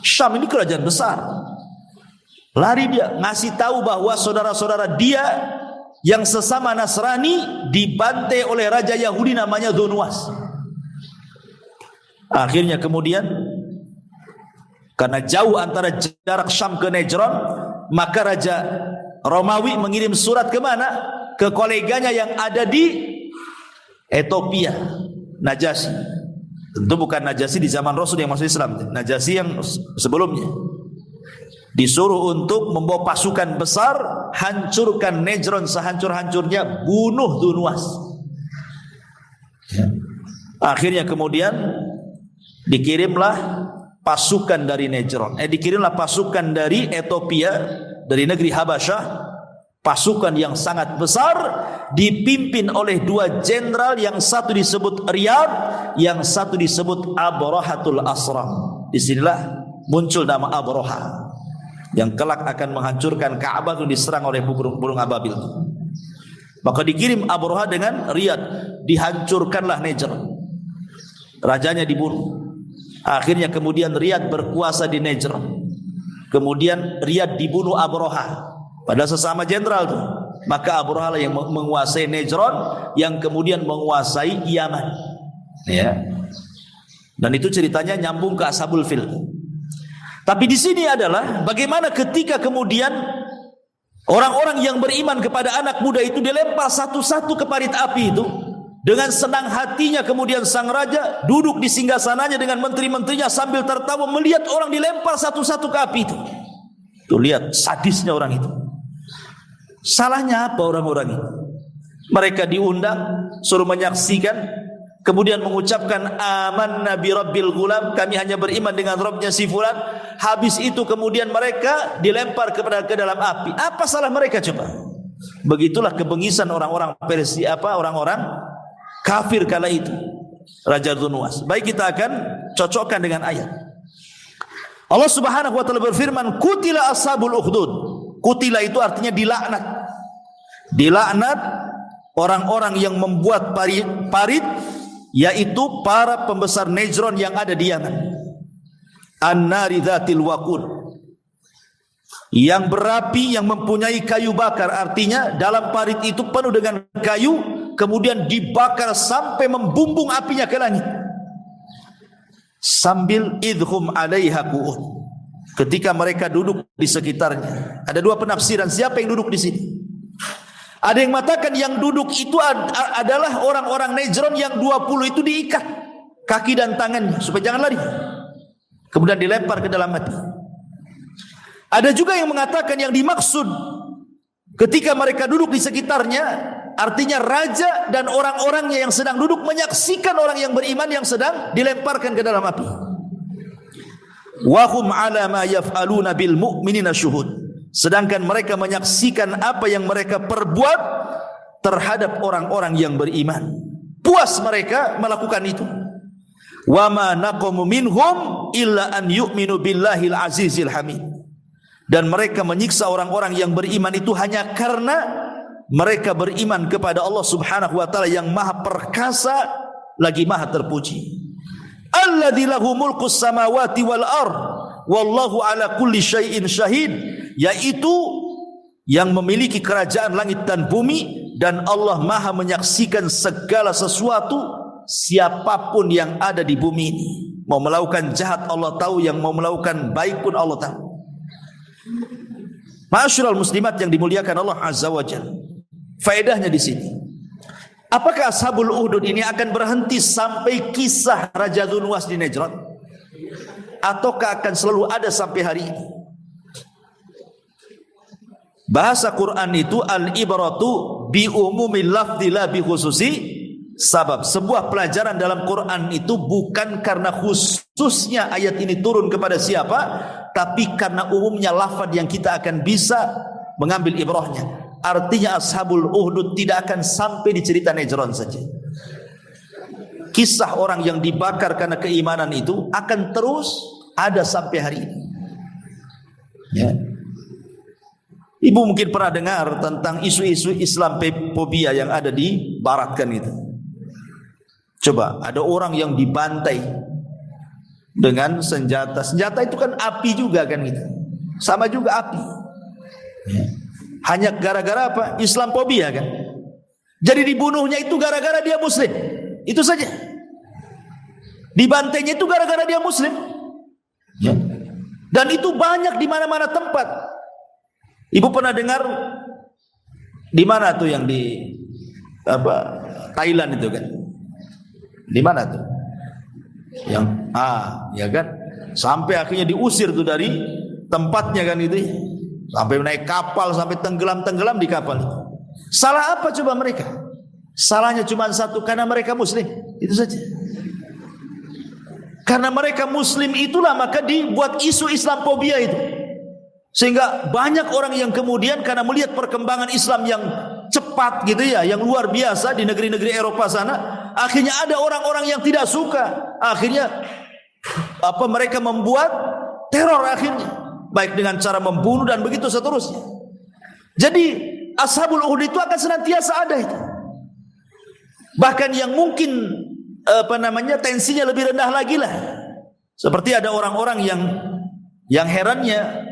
Syam ini kerajaan besar. Lari dia, ngasih tahu bahwa saudara-saudara dia yang sesama Nasrani dibantai oleh raja Yahudi namanya Dzunwas. Akhirnya kemudian, karena jauh antara jarak Syam ke Najran, maka raja Romawi mengirim surat ke mana? ke koleganya yang ada di Ethiopia, Najasyi. Tentu bukan Najasyi di zaman Rasul yang masuk Islam, Najasyi yang sebelumnya. Disuruh untuk membawa pasukan besar, hancurkan Nejron sehancur-hancurnya, bunuh Dunwas. Akhirnya kemudian dikirimlah pasukan dari Nejron, dikirimlah pasukan dari Ethiopia, dari negeri Habasyah, pasukan yang sangat besar dipimpin oleh dua jenderal, yang satu disebut Riyad, yang satu disebut Abrahatul Asram. Disinilah muncul nama Abraha, yang kelak akan menghancurkan Ka'bah itu diserang oleh burung ababil. Maka dikirim Abraha dengan Riyad, dihancurkanlah Nejron. Rajanya dibunuh. Akhirnya kemudian Riyad berkuasa di Nejron. Kemudian Riyad dibunuh Abraha, padahal sesama jenderal itu. Maka Abraha yang menguasai Nejron, yang kemudian menguasai Yaman. Ya. Dan itu ceritanya nyambung ke Ashabul Fil. Tapi di sini adalah bagaimana ketika kemudian orang-orang yang beriman kepada anak muda itu dilempar satu-satu ke parit api itu. Dengan senang hatinya kemudian sang raja duduk di singgasananya dengan menteri-menterinya sambil tertawa melihat orang dilempar satu-satu ke api itu. Tuh lihat sadisnya orang itu. Salahnya apa orang-orang itu? Mereka diundang, suruh menyaksikan, kemudian mengucapkan amanna bi rabbil gulam, kami hanya beriman dengan Rabbnya si fulan. Habis itu kemudian mereka dilempar ke dalam api. Apa salah mereka coba? Begitulah kebengisan orang-orang Persia, orang-orang kafir kala itu, Raja Dunwas. Baik, kita akan cocokkan dengan ayat. Allah Subhanahu wa taala berfirman, "Qutila ashabul ukhdud." Qutila itu artinya dilaknat. Dilaknat orang-orang yang membuat parit, yaitu para pembesar Nejron yang ada di Yaman. An-nari dzatil waqud. Yang berapi, yang mempunyai kayu bakar, artinya dalam parit itu penuh dengan kayu, kemudian dibakar sampai membumbung apinya ke langit. Sambil idhum alaiha qu'ud. Ketika mereka duduk di sekitarnya. Ada dua penafsiran siapa yang duduk di sini. Ada yang mengatakan yang duduk itu adalah orang-orang Nejron yang 20 itu diikat kaki dan tangannya supaya jangan lari. Kemudian dilempar ke dalam api. Ada juga yang mengatakan yang dimaksud ketika mereka duduk di sekitarnya, artinya raja dan orang-orangnya yang sedang duduk menyaksikan orang yang beriman yang sedang dilemparkan ke dalam api. Wa hum ala ma yaf'aluna bil mu'minina syuhud. Sedangkan mereka menyaksikan apa yang mereka perbuat terhadap orang-orang yang beriman. Puas mereka melakukan itu. Wa ma naqamu minhum illa an yu'minu billahil azizil hamid. Dan mereka menyiksa orang-orang yang beriman itu hanya karena mereka beriman kepada Allah Subhanahu wa taala yang Maha Perkasa lagi Maha Terpuji. Alladzi lahu mulkus samawati wal ard wallahu ala kulli syai'in syahid, yaitu yang memiliki kerajaan langit dan bumi, dan Allah Maha menyaksikan segala sesuatu, siapapun yang ada di bumi ini. Mau melakukan jahat Allah tahu, yang mau melakukan baik pun Allah tahu. Ma'asyiral muslimat yang dimuliakan Allah Azza wa Jalla. Faedahnya di sini. Apakah Ashabul Ukhdud ini akan berhenti sampai kisah Raja Dunwas di Nejron? Ataukah akan selalu ada sampai hari ini? Bahasa Quran itu al-ibratu bi umumil lafzi la bi khususi sabab. Sebuah pelajaran dalam Quran itu bukan karena khususnya ayat ini turun kepada siapa, tapi karena umumnya lafaz yang kita akan bisa mengambil ibrahnya. Artinya Ashabul Ukhdud tidak akan sampai di cerita Nejron saja. Kisah orang yang dibakar karena keimanan itu akan terus ada sampai hari ini. Ya. Ibu mungkin pernah dengar tentang isu-isu Islamophobia yang ada di barat kan itu. Coba, ada orang yang dibantai dengan senjata. Senjata itu kan api juga kan gitu. Sama juga api. Ya. Hanya gara-gara apa? Islamophobia kan. Jadi dibunuhnya itu gara-gara dia muslim. Itu saja. Dibantainya itu gara-gara dia muslim. Ya. Dan itu banyak di mana-mana tempat. Ibu pernah dengar Di mana tuh yang di Thailand itu kan? Di mana tuh? Yang ya kan? Sampai akhirnya diusir tuh dari tempatnya kan itu. Sampai naik kapal, sampai tenggelam di kapal itu. Salah apa coba mereka? Salahnya cuma satu, karena mereka muslim. Itu saja. Karena mereka muslim itulah maka dibuat isu Islamophobia itu. Sehingga banyak orang yang kemudian karena melihat perkembangan Islam yang cepat gitu ya, yang luar biasa di negeri-negeri Eropa sana, akhirnya ada orang-orang yang tidak suka. Akhirnya mereka membuat teror akhirnya, baik dengan cara membunuh dan begitu seterusnya. Jadi Ashabul Uhud itu akan senantiasa ada itu. Bahkan yang mungkin tensinya lebih rendah lagi lah. Seperti ada orang-orang yang herannya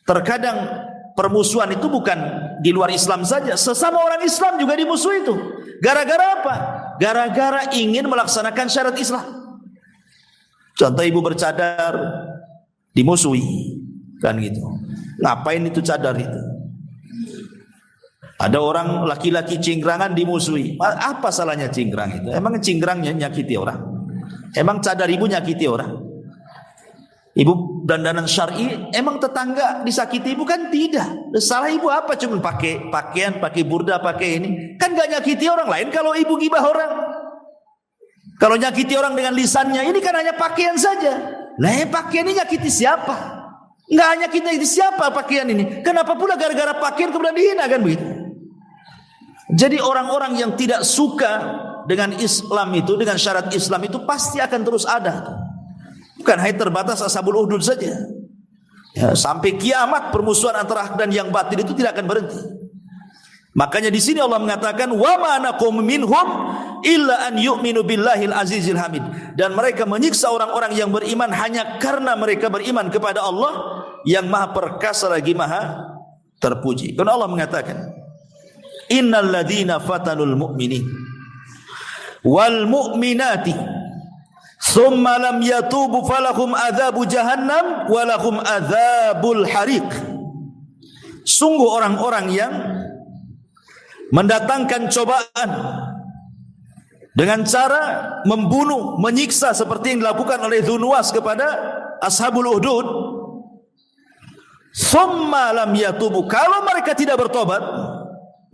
terkadang permusuhan itu bukan di luar Islam saja, sesama orang Islam juga dimusuhi itu. Gara-gara apa? Gara-gara ingin melaksanakan syarat Islam. Contoh ibu bercadar dimusuhi, kan gitu. Ngapain itu cadar itu? Ada orang laki-laki cingkrangan dimusuhi. Apa salahnya cingkrang itu? Emang cingkrangnya nyakiti orang? Emang cadar ibu nyakiti orang? Ibu dandanan syar'i, emang tetangga disakiti ibu? Kan tidak. Salah ibu apa? Cuma pakai pakaian, pakai burda, pakai ini. Kan gak nyakiti orang lain kalau ibu gibah orang. Kalau nyakiti orang dengan lisannya, ini kan hanya pakaian saja. Lah pakaian ini nyakiti siapa? Nggak nyakiti siapa pakaian ini? Kenapa pula gara-gara pakaian kemudian dihina kan begitu? Jadi orang-orang yang tidak suka dengan Islam itu, dengan syarat Islam itu pasti akan terus ada. Bukan hanya terbatas Ashabul Uhud saja. Ya, sampai kiamat permusuhan antara hak dan yang batil itu tidak akan berhenti. Makanya di sini Allah mengatakan wa ma naqum minhum illa an yu'minu billahil azizil hamid. Dan mereka menyiksa orang-orang yang beriman hanya karena mereka beriman kepada Allah yang Maha Perkasa lagi Maha Terpuji. Karena Allah mengatakan innal ladzina fatanul mu'minin wal mu'minati thumma lam yatubu falahum adzabu jahannam walahum adzabul hariq. Sungguh orang-orang yang mendatangkan cobaan dengan cara membunuh, menyiksa seperti yang dilakukan oleh Dzunwas kepada Ashabul Uhdud, thumma lam yatubu, kalau mereka tidak bertobat,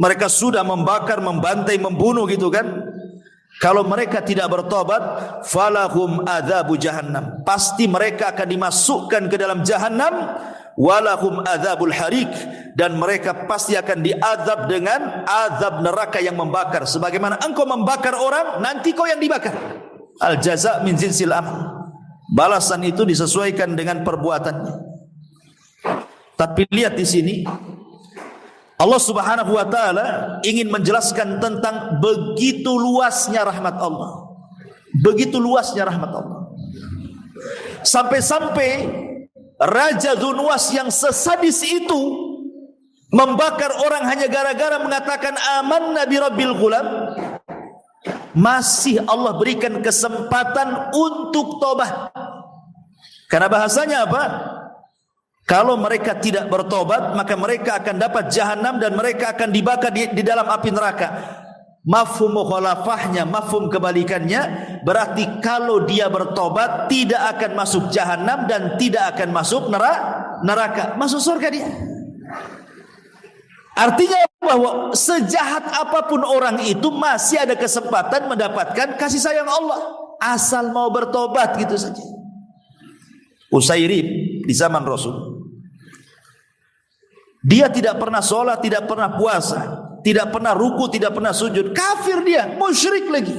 mereka sudah membakar, membantai, membunuh gitu kan. Kalau mereka tidak bertobat, falahum adzabu jahannam, pasti mereka akan dimasukkan ke dalam jahannam, walahum adzabul harik, dan mereka pasti akan diazab dengan azab neraka yang membakar. Sebagaimana engkau membakar orang, nanti kau yang dibakar. Al jaza min jinsil amal, balasan itu disesuaikan dengan perbuatannya. Tapi lihat di sini Allah Subhanahu wa taala ingin menjelaskan tentang begitu luasnya rahmat Allah. Begitu luasnya rahmat Allah. Sampai-sampai Raja Dzunwas yang sesadis itu membakar orang hanya gara-gara mengatakan amanna bi rabbil ghulam, masih Allah berikan kesempatan untuk tobat. Karena bahasanya apa? Kalau mereka tidak bertobat, maka mereka akan dapat jahanam dan mereka akan dibakar di dalam api neraka. Mafhum mukhalafahnya, mafhum kebalikannya, berarti kalau dia bertobat tidak akan masuk jahanam dan tidak akan masuk neraka, masuk surga dia. Artinya bahwa sejahat apapun orang itu masih ada kesempatan mendapatkan kasih sayang Allah, asal mau bertobat gitu saja. Usairib di zaman Rasul, dia tidak pernah sholat, tidak pernah puasa, tidak pernah ruku, tidak pernah sujud, kafir dia, musyrik lagi.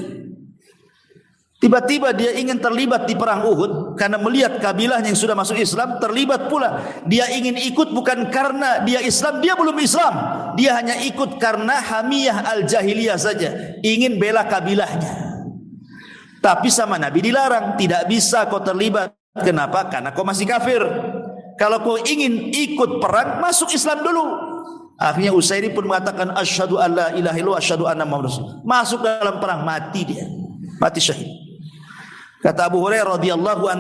Tiba-tiba dia ingin terlibat di perang Uhud karena melihat kabilahnya yang sudah masuk Islam terlibat pula. Dia ingin ikut bukan karena dia Islam, dia belum Islam, dia hanya ikut karena hamiyah al-jahiliyah saja, ingin bela kabilahnya. Tapi sama Nabi dilarang, tidak bisa kau terlibat. Kenapa? Karena kau masih kafir. Kalau kau ingin ikut perang, masuk Islam dulu. Akhirnya Usairi pun mengatakan asyhadu alla ilaha illallah asyhadu anna muhammadar rasulullah. Masuk dalam perang, mati dia, mati syahid. Kata Abu Hurairah radhiyallahu an,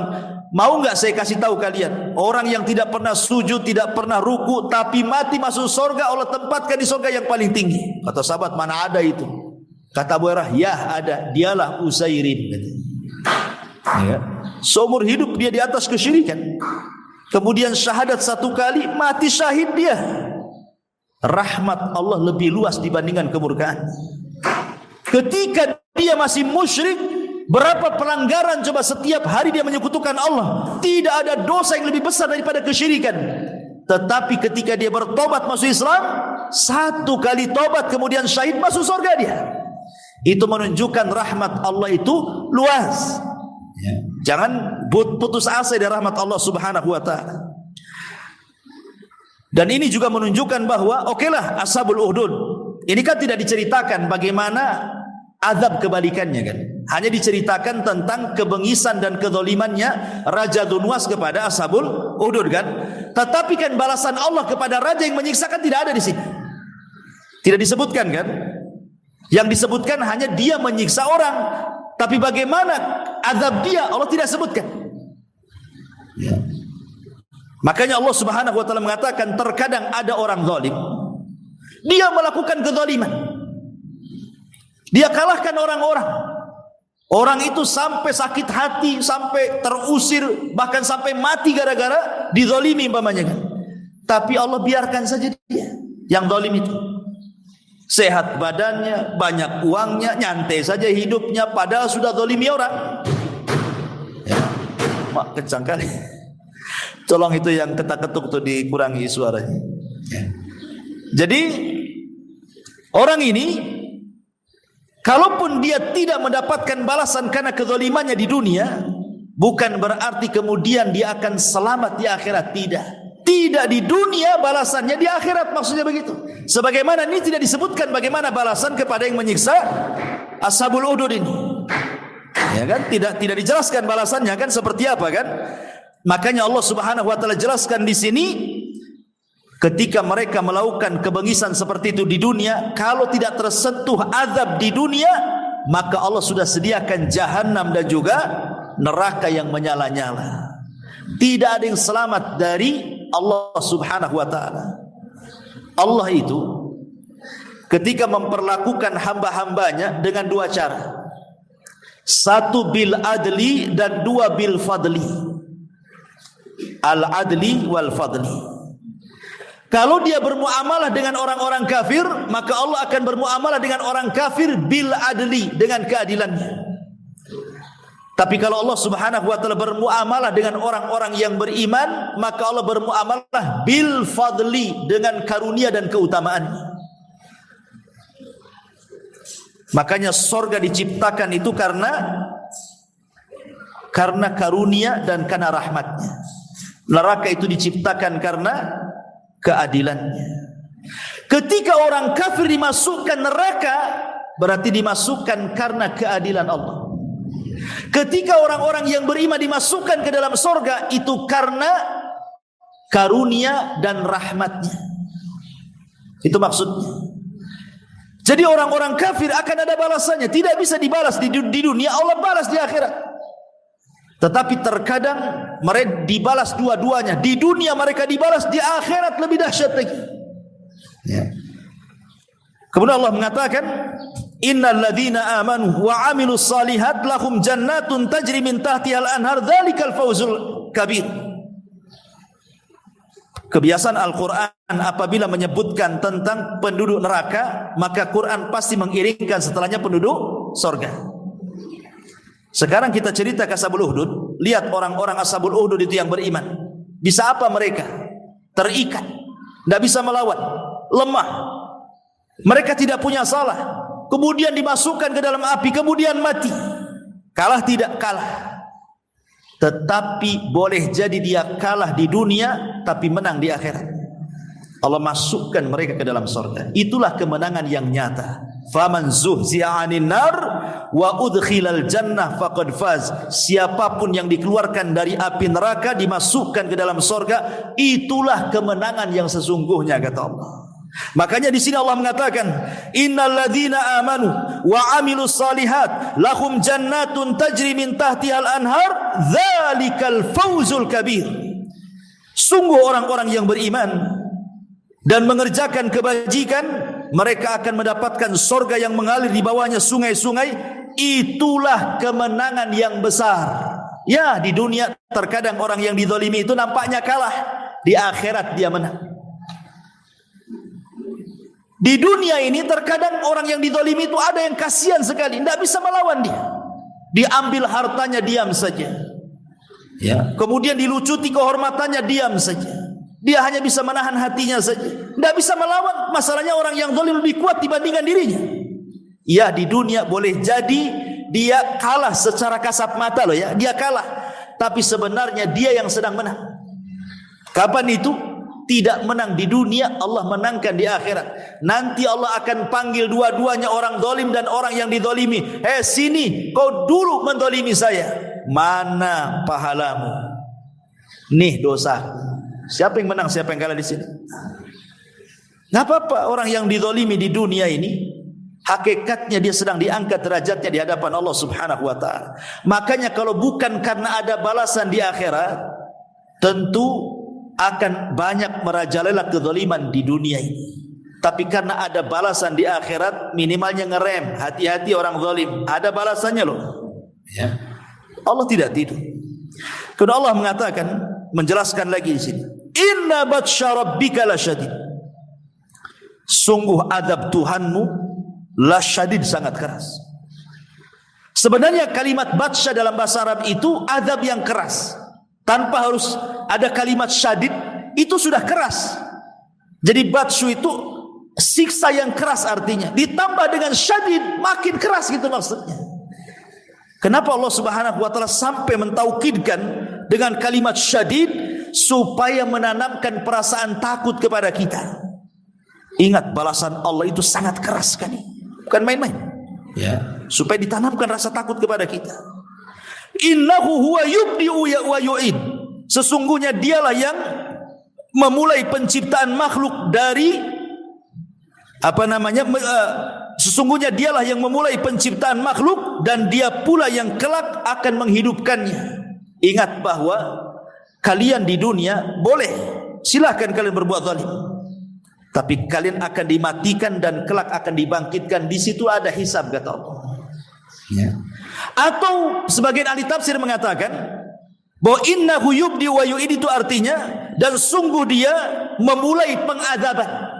mau enggak saya kasih tahu kalian, orang yang tidak pernah sujud, tidak pernah ruku, tapi mati masuk surga, Allah tempatkan di surga yang paling tinggi. Kata sahabat, mana ada itu? Kata Abu Hurairah, ya ada, dialah Usairim. Ya. Seumur hidup dia di atas kesyirikan, kemudian syahadat 1 kali, mati syahid dia. Rahmat Allah lebih luas dibandingkan kemurkaan. Ketika dia masih musyrik, berapa pelanggaran coba setiap hari dia menyekutukan Allah. Tidak ada dosa yang lebih besar daripada kesyirikan. Tetapi ketika dia bertobat masuk Islam, 1 kali tobat kemudian syahid, masuk surga dia. Itu menunjukkan rahmat Allah itu luas. Jangan putus asa dari rahmat Allah Subhanahu wa taala. Dan ini juga menunjukkan bahwa okelah Ashabul Ukhdud ini kan tidak diceritakan bagaimana azab kebalikannya kan. Hanya diceritakan tentang kebengisan dan kezalimannya Raja Dunwas kepada Ashabul Ukhdud kan. Tetapi kan balasan Allah kepada raja yang menyiksa kan tidak ada di sini. Tidak disebutkan kan? Yang disebutkan hanya dia menyiksa orang. Tapi bagaimana azab dia Allah tidak sebutkan. Ya. Makanya Allah Subhanahu wa taala mengatakan terkadang ada orang zalim, dia melakukan kezaliman, dia kalahkan orang-orang, orang itu sampai sakit hati, sampai terusir, bahkan sampai mati gara-gara dizalimi umpamanya kan. Tapi Allah biarkan saja dia yang zalim itu, sehat badannya, banyak uangnya, nyantai saja hidupnya, padahal sudah zalimi orang. Ya. Mak kencang kali. Tolong itu yang ketak-ketuk tuh dikurangi suaranya. Ya. Jadi orang ini, kalaupun dia tidak mendapatkan balasan karena kezalimannya di dunia, bukan berarti kemudian dia akan selamat di akhirat. Tidak di dunia, balasannya di akhirat, maksudnya begitu. Sebagaimana ini tidak disebutkan bagaimana balasan kepada yang menyiksa Ashabul Ukhdud ini. Ya kan? Tidak dijelaskan balasannya kan seperti apa kan? Makanya Allah Subhanahu wa taala jelaskan di sini, ketika mereka melakukan kebengisan seperti itu di dunia, kalau tidak tersentuh azab di dunia, maka Allah sudah sediakan jahanam dan juga neraka yang menyala-nyala. Tidak ada yang selamat dari Allah Subhanahu wa taala. Allah itu ketika memperlakukan hamba-hambanya dengan 2 cara. 1 bil adli dan 2 bil fadli. Al-adli wal fadli. Kalau dia bermuamalah dengan orang-orang kafir, maka Allah akan bermuamalah dengan orang kafir bil adli, dengan keadilannya. Tapi kalau Allah Subhanahu wa taala bermuamalah dengan orang-orang yang beriman, maka Allah bermuamalah bil fadli, dengan karunia dan keutamaannya. Makanya surga diciptakan itu karena karunia dan karena rahmatnya. Neraka itu diciptakan karena keadilannya. Ketika orang kafir dimasukkan neraka, berarti dimasukkan karena keadilan Allah. Ketika orang-orang yang beriman dimasukkan ke dalam surga, itu karena karunia dan rahmatnya. Itu maksudnya. Jadi orang-orang kafir akan ada balasannya. Tidak bisa dibalas di dunia, Allah balas di akhirat. Tetapi terkadang mereka dibalas dua-duanya. Di dunia mereka dibalas, di akhirat lebih dahsyat lagi. Ya. Kemudian Allah mengatakan, innal ladzina amanu wa amilus salihat lahum jannatun tajri min tahtihal anhar dzalikal fawzul kabir. Kebiasaan Al-Quran apabila menyebutkan tentang penduduk neraka, maka Quran pasti mengiringkan setelahnya penduduk surga. Sekarang kita cerita ke Ashabul Ukhdud. Lihat orang-orang Ashabul Ukhdud itu yang beriman. Bisa apa mereka? Terikat, tidak bisa melawan, lemah. Mereka tidak punya salah, kemudian dimasukkan ke dalam api, kemudian mati. Kalah tidak? Kalah. Tetapi boleh jadi dia kalah di dunia, tapi menang di akhirat. Allah masukkan mereka ke dalam surga. Itulah kemenangan yang nyata. Faman zuhzi'a 'anil nar wa udkhilal jannah faqad faz. Siapapun yang dikeluarkan dari api neraka, dimasukkan ke dalam surga, itulah kemenangan yang sesungguhnya, kata Allah. Makanya di sini Allah mengatakan, innal ladzina amanu wa amilus solihat lahum jannatun tajri min tahtihal anhar dzalikal fawzul kabir. Sungguh orang-orang yang beriman dan mengerjakan kebajikan, mereka akan mendapatkan surga yang mengalir di bawahnya sungai-sungai. Itulah kemenangan yang besar. Ya, di dunia terkadang orang yang dizalimi itu nampaknya kalah, di akhirat dia menang. Di dunia ini terkadang orang yang dizalimi itu ada yang kasihan sekali, tidak bisa melawan dia. Diambil hartanya, diam saja. Ya. Kemudian dilucuti kehormatannya, diam saja. Dia hanya bisa menahan hatinya saja, tidak bisa melawan. Masalahnya orang yang zalim lebih kuat dibandingkan dirinya. Ya, di dunia boleh jadi dia kalah secara kasat mata loh ya, dia kalah. Tapi sebenarnya dia yang sedang menang. Kapan itu? Tidak menang di dunia, Allah menangkan di akhirat. Nanti Allah akan panggil dua-duanya, orang zalim dan orang yang dizalimi. Sini, kau dulu menzalimi saya. Mana pahalamu? Nih dosa. Siapa yang menang, siapa yang kalah di sini? Nggak apa-apa orang yang dizalimi di dunia ini, hakikatnya dia sedang diangkat derajatnya di hadapan Allah Subhanahu wa taala. Makanya kalau bukan karena ada balasan di akhirat, tentu akan banyak merajalela kezaliman di dunia ini. Tapi karena ada balasan di akhirat, minimalnya ngerem. Hati-hati orang zalim, ada balasannya loh. Ya. Allah tidak tidur. Karena Allah mengatakan, menjelaskan lagi di sini, inna batsya rabbika lasyadid. Sungguh azab Tuhanmu lasyadid, sangat keras. Sebenarnya kalimat batsya dalam bahasa Arab itu azab yang keras. Tanpa harus ada kalimat syadid, itu sudah keras. Jadi batsyu itu siksa yang keras artinya. Ditambah dengan syadid, makin keras gitu maksudnya. Kenapa Allah Subhanahu wa taala sampai mentaukidkan dengan kalimat syadid? Supaya menanamkan perasaan takut kepada kita. Ingat, balasan Allah itu sangat keras sekali, bukan main-main. Ya, supaya ditanamkan rasa takut kepada kita. Innahu huwa yubdi'u wa yu'id. Sesungguhnya dialah yang memulai penciptaan makhluk dari sesungguhnya dialah yang memulai penciptaan makhluk dan dia pula yang kelak akan menghidupkannya. Ingat bahwa kalian di dunia boleh, silahkan kalian berbuat zalim, tapi kalian akan dimatikan dan kelak akan dibangkitkan. Di situ ada hisab, kata Allah. Ya. Atau sebagian ahli tafsir mengatakan bahwa innahu yubdi wa yu'id itu artinya, dan sungguh dia memulai pengazaban.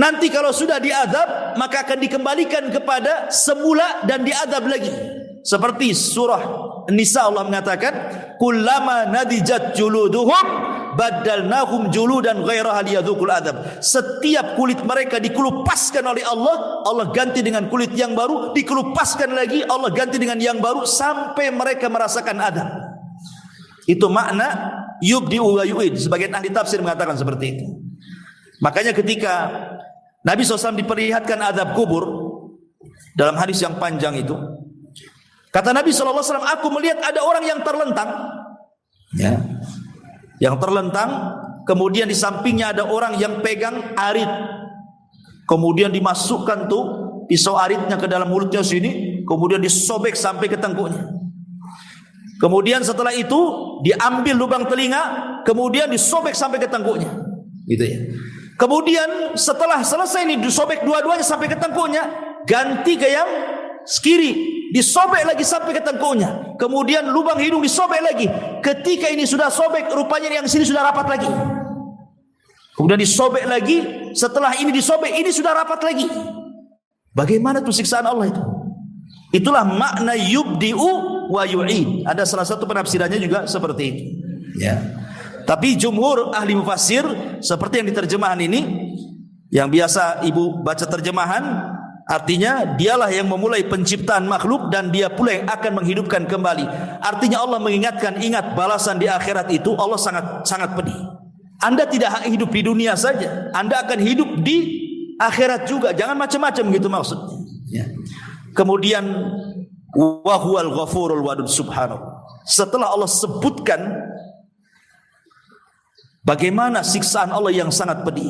Nanti kalau sudah diazab, maka akan dikembalikan kepada semula dan diazab lagi. Seperti surah Nisa Allah mengatakan, kullama nadijat juluduhum badalnahum juludan ghairaha liyadzuqul adzab. Setiap kulit mereka dikelupaskan oleh Allah, Allah ganti dengan kulit yang baru, dikelupaskan lagi, Allah ganti dengan yang baru sampai mereka merasakan adzab. Itu makna yubdi'u wa yu'id. Sebagian ahli tafsir mengatakan seperti itu. Makanya ketika Nabi SAW diperlihatkan azab kubur dalam hadis yang panjang itu, kata Nabi SAW, aku melihat ada orang yang terlentang, ya, yang terlentang, kemudian di sampingnya ada orang yang pegang arit, kemudian dimasukkan tuh pisau aritnya ke dalam mulutnya sini, kemudian disobek sampai ke tengkuknya. Kemudian setelah itu diambil lubang telinga, kemudian disobek sampai ke tengkuknya, gitu ya. Kemudian setelah selesai ini disobek dua-duanya sampai ke tengkuknya, ganti ke yang kiri, disobek lagi sampai ke tengkuknya. Kemudian lubang hidung disobek lagi. Ketika ini sudah sobek, rupanya yang sini sudah rapat lagi. Kemudian disobek lagi, setelah ini disobek, ini sudah rapat lagi. Bagaimana tuh siksaan Allah itu? Itulah makna yubdi'u wa yu'id. Ada salah satu penafsirannya juga seperti itu. Ya. Tapi jumhur ahli mufassir seperti yang diterjemahan ini, yang biasa ibu baca terjemahan, artinya dialah yang memulai penciptaan makhluk dan dia pula yang akan menghidupkan kembali. Artinya Allah mengingatkan, ingat balasan di akhirat itu Allah sangat pedih. Anda tidak hidup di dunia saja, Anda akan hidup di akhirat juga. Jangan macam-macam gitu maksudnya. Ya. Kemudian wa huwal ghafurul wadud subhanahu. Setelah Allah sebutkan bagaimana siksaan Allah yang sangat pedih,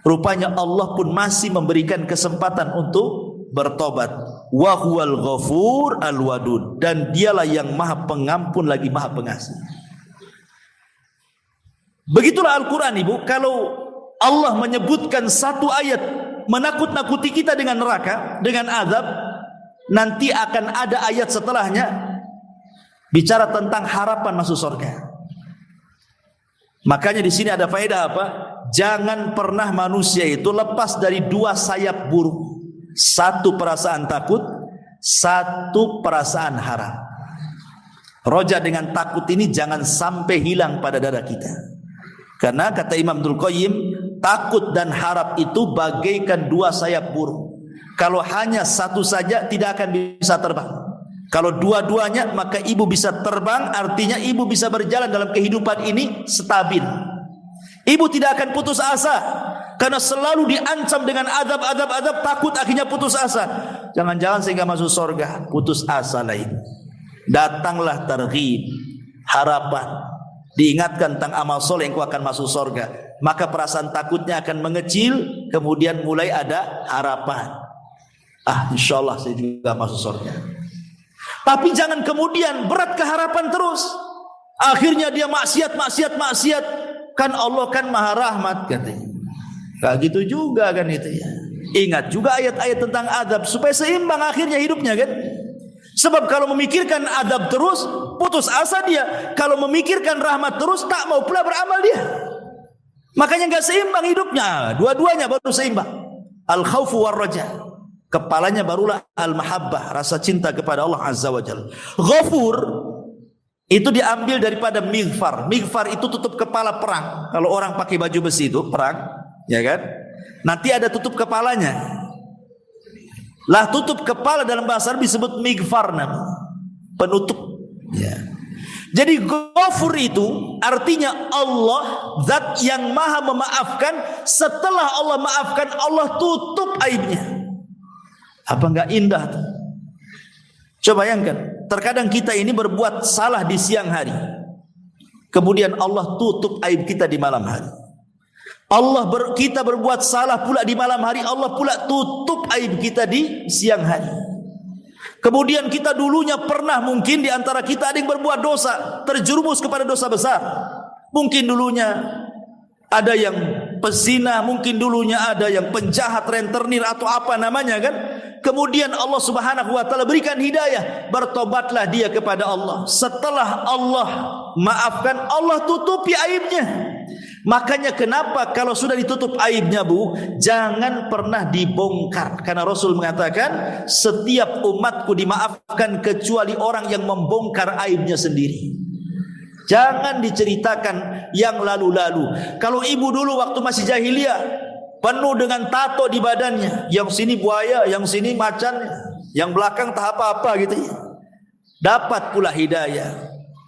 Rupanya Allah pun masih memberikan kesempatan untuk bertobat. Wa huwal ghafur al wadud, dan dialah yang maha pengampun lagi maha pengasih. Begitulah Al-Quran, Ibu. Kalau Allah menyebutkan satu ayat menakut-nakuti kita dengan neraka, dengan azab, nanti akan ada ayat setelahnya bicara tentang harapan masuk surga. Makanya di sini ada faedah apa? Jangan pernah manusia itu lepas dari dua sayap burung. Satu perasaan takut, satu perasaan harap. Roja dengan takut ini jangan sampai hilang pada dada kita. Karena kata Imam Ibnul Qayyim, takut dan harap itu bagaikan dua sayap burung. Kalau hanya satu saja tidak akan bisa terbang. Kalau dua-duanya maka ibu bisa terbang, artinya ibu bisa berjalan dalam kehidupan ini stabil. Ibu tidak akan putus asa karena selalu diancam dengan azab, takut akhirnya putus asa. Jangan-jangan sehingga masuk surga, putus asa lain. Datanglah targhib, harapan. Diingatkan tentang amal soleh engkau akan masuk surga, maka perasaan takutnya akan mengecil, kemudian mulai ada harapan. Insyaallah saya juga masuk surga. Tapi jangan kemudian berat keharapan terus. Akhirnya dia maksiat. Kan Allah kan maha rahmat katanya. Gak gitu juga kan itu ya. Ingat juga ayat-ayat tentang adab supaya seimbang akhirnya hidupnya kan. Sebab kalau memikirkan adab terus, putus asa dia. Kalau memikirkan rahmat terus, tak mau pula beramal dia. Makanya gak seimbang hidupnya. Dua-duanya baru seimbang. Al-khawfu war-raja. Kepalanya barulah al-mahabbah, rasa cinta kepada Allah Azza wa Jalla. Ghafur itu diambil daripada mighfar. Mighfar itu tutup kepala perang. Kalau orang pakai baju besi itu perang, ya kan? Nanti ada tutup kepalanya. Lah tutup kepala dalam bahasa Arab disebut mighfar, penutup. Ya. Jadi Ghafur itu artinya Allah, zat yang maha memaafkan. Setelah Allah maafkan, Allah tutup aibnya. Apa enggak indah tuh? Coba bayangkan, terkadang kita ini berbuat salah di siang hari, kemudian Allah tutup aib kita di malam hari. Kita berbuat salah pula di malam hari, Allah pula tutup aib kita di siang hari. Kemudian kita dulunya pernah mungkin di antara kita ada yang berbuat dosa, terjerumus kepada dosa besar. Mungkin dulunya ada yang pezina, mungkin dulunya ada yang penjahat, rentenir atau apa namanya kan. Kemudian Allah Subhanahu wa taala berikan hidayah, bertobatlah dia kepada Allah. Setelah Allah maafkan, Allah tutupi aibnya. Makanya kenapa kalau sudah ditutup aibnya, Bu, jangan pernah dibongkar. Karena Rasul mengatakan, setiap umatku dimaafkan kecuali orang yang membongkar aibnya sendiri. Jangan diceritakan yang lalu-lalu. Kalau ibu dulu waktu masih jahiliyah penuh dengan tato di badannya, yang sini buaya, yang sini macan, yang belakang tak apa-apa gitu ya. Dapat pula hidayah,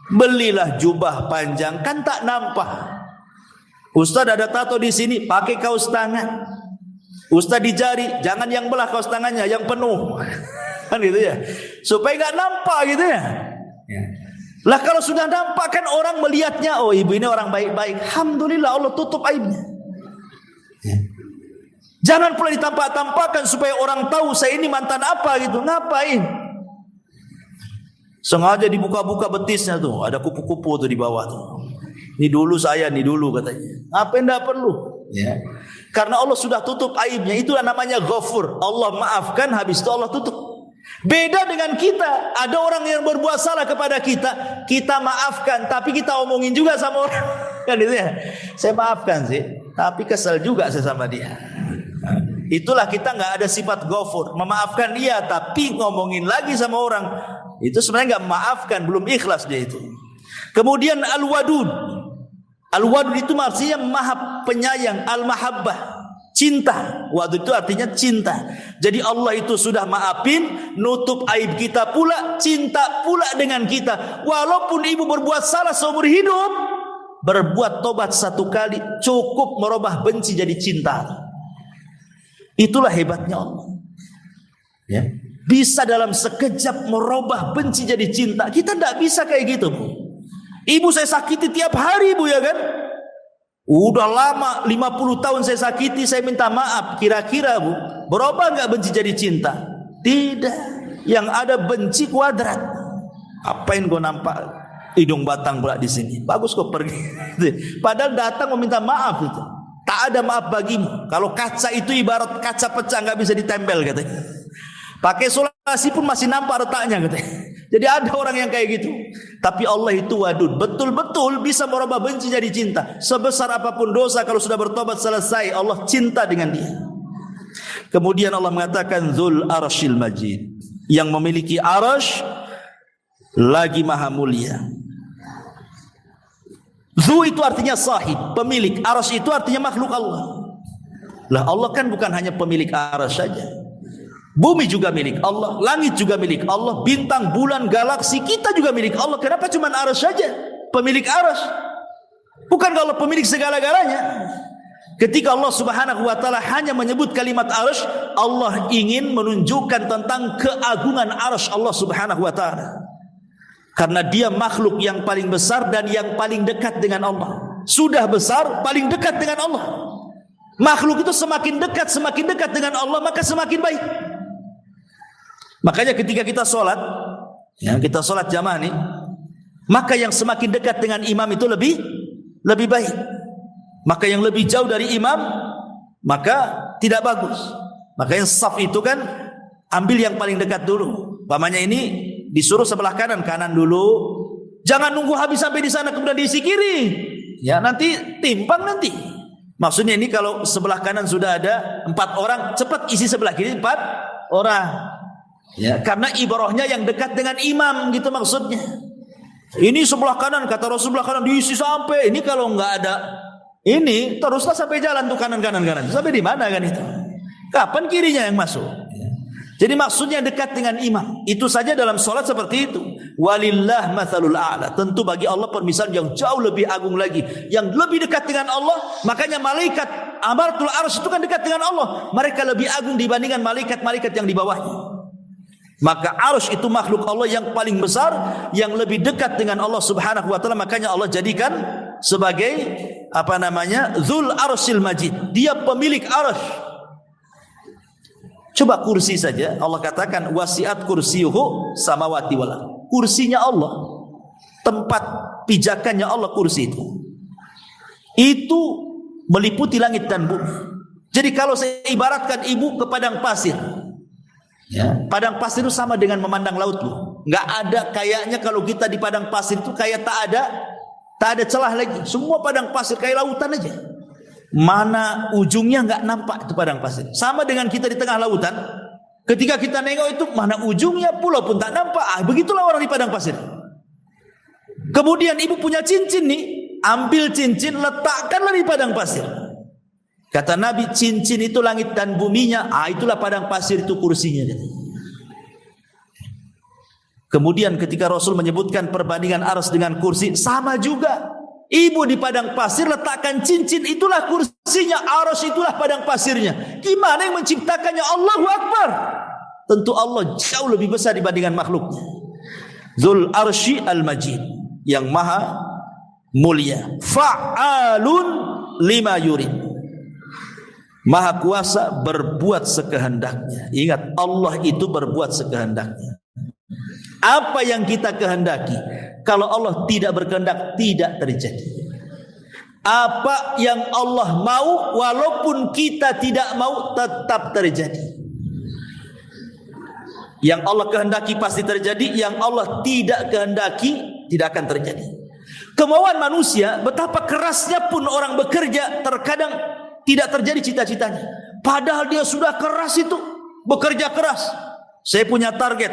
belilah jubah panjang, kan tak nampak. Ustaz ada tato di sini, pakai kaos tangan. Ustaz di jari, jangan yang belah kaos tangannya, yang penuh. Kan gitu ya. Supaya enggak nampak gitu ya. Lah kalau sudah nampak kan orang melihatnya, oh ibu ini orang baik-baik. Alhamdulillah Allah tutup aibnya. Jangan pula ditampak-tampakkan supaya orang tahu saya ini mantan apa gitu. Ngapain? Sengaja dibuka-buka betisnya tuh, ada kupu-kupu tuh di bawah tuh. Ini dulu saya, ini dulu katanya. Ngapain? Enggak perlu. Ya. Karena Allah sudah tutup aibnya. Itulah namanya Ghafur. Allah maafkan, habis itu Allah tutup. Beda dengan kita. Ada orang yang berbuat salah kepada kita, kita maafkan, tapi kita omongin juga sama orang. Kan itu ya. Saya maafkan sih, tapi kesel juga saya sama dia. Itulah kita nggak ada sifat Ghafur, memaafkan dia tapi ngomongin lagi sama orang. Itu sebenarnya nggak memaafkan, belum ikhlas dia itu. Kemudian Al-Wadud. Al-Wadud itu maksudnya maha penyayang, al-mahabbah, cinta. Wadud itu artinya cinta. Jadi Allah itu sudah maafin, nutup aib kita pula, cinta pula dengan kita. Walaupun ibu berbuat salah seumur hidup, berbuat tobat satu kali cukup merubah benci jadi cinta. Itulah hebatnya Allah. Ya. Bisa dalam sekejap merubah benci jadi cinta. Kita tidak bisa kayak gitu, Bu. Ibu saya sakiti tiap hari, Bu, ya kan? Udah lama 50 tahun saya sakiti, saya minta maaf. Kira-kira Bu, berubah nggak benci jadi cinta? Tidak. Yang ada benci kuadrat. Apain gue nampak hidung batang pula di sini? Bagus kok pergi. Padahal datang meminta maaf itu. Tak ada maaf bagimu. Kalau kaca itu ibarat kaca pecah, nggak bisa ditempel katanya. Pakai solasi pun masih nampak retaknya katanya. Jadi ada orang yang kayak gitu. Tapi Allah itu wadud, betul-betul bisa merubah benci jadi cinta. Sebesar apapun dosa, kalau sudah bertobat selesai, Allah cinta dengan dia. Kemudian Allah mengatakan Dzul Arsyil Majid, yang memiliki arasy lagi maha mulia. Dzu itu artinya sahib, pemilik. Arasy itu artinya makhluk Allah. Lah Allah kan bukan hanya pemilik arasy saja. Bumi juga milik Allah, langit juga milik Allah, bintang, bulan, galaksi kita juga milik Allah. Kenapa cuma arasy saja? Pemilik arasy. Bukan Allah pemilik segala-galanya. Ketika Allah Subhanahu wa taala hanya menyebut kalimat arasy, Allah ingin menunjukkan tentang keagungan arasy Allah Subhanahu wa taala. Karena dia makhluk yang paling besar dan yang paling dekat dengan Allah. Sudah besar, paling dekat dengan Allah. Makhluk itu semakin dekat dengan Allah, maka semakin baik. Makanya ketika kita sholat, ya, kita sholat jamaah nih, maka yang semakin dekat dengan imam itu lebih baik. Maka yang lebih jauh dari imam, maka tidak bagus. Makanya saf itu kan ambil yang paling dekat dulu. Umpamanya ini disuruh sebelah kanan dulu. Jangan nunggu habis sampai di sana kemudian diisi kiri. Ya nanti timpang nanti. Maksudnya ini kalau sebelah kanan sudah ada 4 orang, cepat isi sebelah kiri 4 orang. Ya, karena ibarahnya yang dekat dengan imam gitu maksudnya. Ini sebelah kanan, kata Rasul sebelah kanan diisi sampai. Ini kalau nggak ada ini teruslah sampai jalan tuh kanan. Sampai di mana kan itu? Kapan kirinya yang masuk? Ya. Jadi maksudnya dekat dengan imam. Itu saja dalam sholat seperti itu. Walillah matsalul a'la. Tentu bagi Allah permisalan yang jauh lebih agung lagi, yang lebih dekat dengan Allah. Makanya malaikat amaratul arsy itu kan dekat dengan Allah. Mereka lebih agung dibandingkan malaikat-malaikat yang di bawahnya. Maka arsy itu makhluk Allah yang paling besar, yang lebih dekat dengan Allah Subhanahu wa taala. Makanya Allah jadikan sebagai Dzul Arsyil Majid. Dia pemilik arsy. Coba kursi saja, Allah katakan wasi'at kursiyuhu samawati wal ardh. Kursinya Allah, tempat pijakannya Allah kursi itu meliputi langit dan bumi. Jadi kalau saya ibaratkan ibu ke padang pasir, ya, padang pasir itu sama dengan memandang laut loh. Nggak ada kayaknya kalau kita di padang pasir itu kayak tak ada celah lagi. Semua padang pasir kayak lautan aja. Mana ujungnya nggak nampak itu padang pasir. Sama dengan kita di tengah lautan. Ketika kita nengok itu mana ujungnya pulau pun tak nampak. Begitulah orang di padang pasir. Kemudian ibu punya cincin nih, ambil cincin letakkanlah di padang pasir. Kata Nabi, cincin itu langit dan buminya, itulah padang pasir itu kursinya. Kemudian ketika Rasul menyebutkan perbandingan arsy dengan kursi, sama juga. Ibu di padang pasir letakkan cincin, itulah kursinya, arsy itulah padang pasirnya. Gimana yang menciptakannya? Allahu Akbar. Tentu Allah jauh lebih besar dibandingkan makhluknya. Dzul Arsy Al-Majid, yang maha mulia. Fa'alun lima yurid. Maha kuasa berbuat sekehendaknya. Ingat, Allah itu berbuat sekehendaknya. Apa yang kita kehendaki, kalau Allah tidak berkehendak, tidak terjadi. Apa yang Allah mau, walaupun kita tidak mau, tetap terjadi. Yang Allah kehendaki pasti terjadi, yang Allah tidak kehendaki tidak akan terjadi. Kemauan manusia, betapa kerasnya pun orang bekerja, terkadang tidak terjadi cita-citanya. Padahal dia sudah keras itu, bekerja keras. Saya punya target,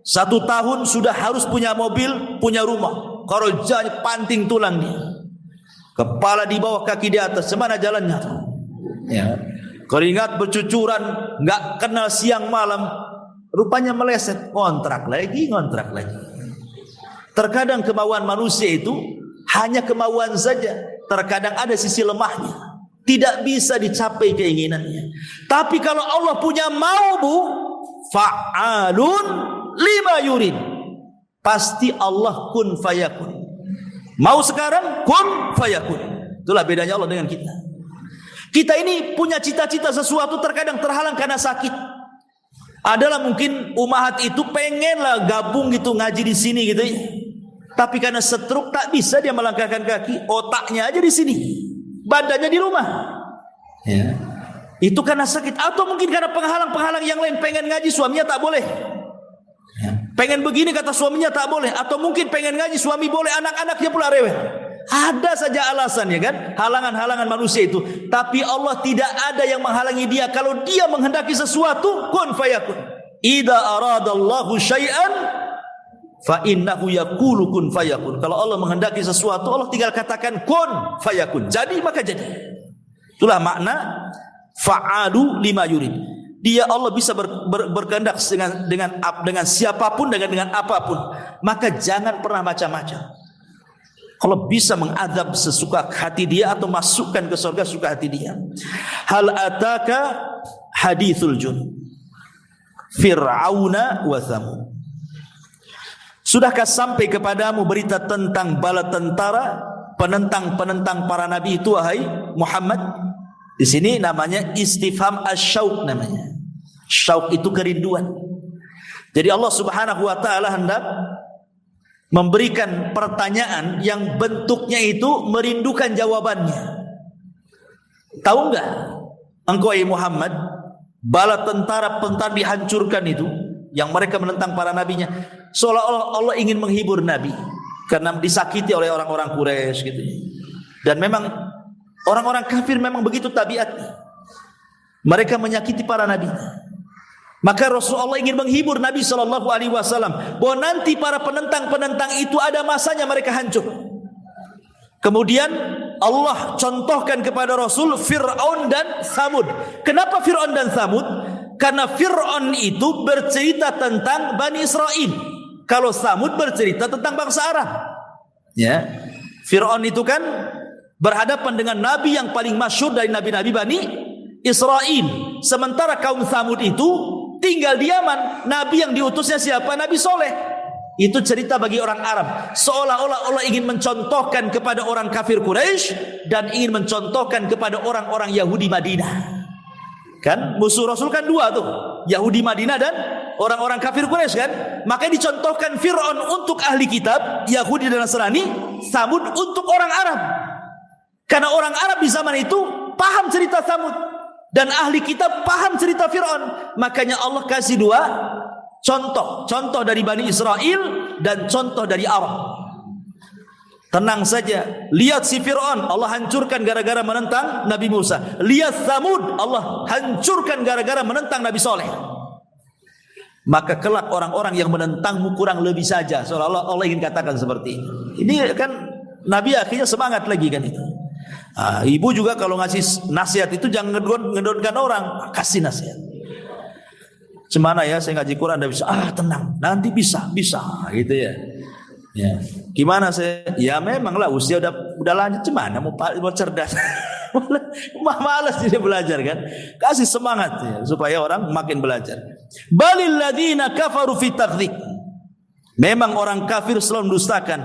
1 tahun sudah harus punya mobil, punya rumah. Kerjanya panting tulang dia. Kepala di bawah, kaki di atas, semana jalannya. Ya. Keringat bercucuran, nggak kenal siang malam. Rupanya meleset, ngontrak lagi. Terkadang kemauan manusia itu hanya kemauan saja. Terkadang ada sisi lemahnya, tidak bisa dicapai keinginannya. Tapi kalau Allah punya mau, Bu, fa'alun lima yurid. Pasti Allah kun fayakun. Mau sekarang, kun fayakun. Itulah bedanya Allah dengan kita. Kita ini punya cita-cita sesuatu terkadang terhalang karena sakit. Adalah mungkin umahat itu pengenlah gabung gitu ngaji di sini gitu ya. Tapi karena stroke tak bisa dia melangkahkan kaki, otaknya aja di sini, badannya di rumah. Ya. Itu karena sakit atau mungkin karena penghalang-penghalang yang lain, pengen ngaji suaminya tak boleh. Ya. Pengen begini kata suaminya tak boleh, atau mungkin pengen ngaji suami boleh, anak-anaknya pula rewel. Ada saja alasannya kan, halangan-halangan manusia itu. Tapi Allah tidak ada yang menghalangi dia. Kalau dia menghendaki sesuatu, kun fayakun. Idza aradallahu syai'an fa innahu yaqulu kun fayakun. Kalau Allah menghendaki sesuatu, Allah tinggal katakan kun fayakun. Jadi maka jadi. Itulah makna fa'alu lima yurid. Dia Allah bisa berkehendak dengan siapapun, dengan apapun. Maka jangan pernah macam-macam. Allah bisa mengadab sesuka hati dia atau masukkan ke surga suka hati dia. Hal ataka hadithul jun Fir'auna wa Thamud. Sudahkah sampai kepadamu berita tentang bala tentara penentang para nabi itu wahai Muhammad? Di sini namanya istifham asy-syauq namanya. Syauq itu kerinduan. Jadi Allah Subhanahu wa taala hendak memberikan pertanyaan yang bentuknya itu merindukan jawabannya. Tahu enggak engkau Muhammad, bala tentara dihancurkan itu, yang mereka menentang para nabinya, seolah-olah Allah ingin menghibur nabi karena disakiti oleh orang-orang Quraisy gitu. Dan memang orang-orang kafir memang begitu tabiatnya. Mereka menyakiti para nabi. Maka Rasulullah ingin menghibur Nabi SAW bahwa nanti para penentang-penentang itu ada masanya mereka hancur. Kemudian Allah contohkan kepada Rasul Fir'aun dan Thamud. Kenapa Fir'aun dan Thamud? Karena Fir'aun itu bercerita tentang Bani Israel. Kalau Thamud bercerita tentang bangsa Arab. Ya. Fir'aun itu kan berhadapan dengan nabi yang paling masyhur dari nabi-nabi Bani Israel. Sementara kaum Thamud itu tinggal di Yaman. Nabi yang diutusnya siapa? Nabi Soleh. Itu cerita bagi orang Arab. Seolah-olah Allah ingin mencontohkan kepada orang kafir Quraisy dan ingin mencontohkan kepada orang-orang Yahudi Madinah. Kan musuh Rasul kan dua tuh, Yahudi Madinah dan orang-orang kafir Quraisy kan. Makanya dicontohkan Fir'aun untuk ahli kitab Yahudi dan Nasrani, Tsamud untuk orang Arab. Karena orang Arab di zaman itu paham cerita Tsamud dan ahli kitab paham cerita Fir'aun. Makanya Allah kasih dua contoh dari Bani Israel dan contoh dari Arab. Tenang saja, lihat si Fir'aun, Allah hancurkan gara-gara menentang Nabi Musa. Lihat Tsamud, Allah hancurkan gara-gara menentang Nabi Soleh. Maka kelak orang-orang yang menentangmu kurang lebih saja, seolah-olah Allah ingin katakan seperti ini. Ini kan Nabi akhirnya semangat lagi kan itu. Ibu juga kalau ngasih nasihat itu jangan ngedonkan orang, kasih nasihat. Cemana ya saya ngaji Quran tidak bisa. Tenang, nanti bisa gitu ya. Ya, gimana saya? Ya memanglah usia udah lanjut, cemana mau cerdas. Malas dia belajar kan. Kasih semangat ya, supaya orang makin belajar. Balil ladzina kafaru fi takdzib. Memang orang kafir selalu mendustakan.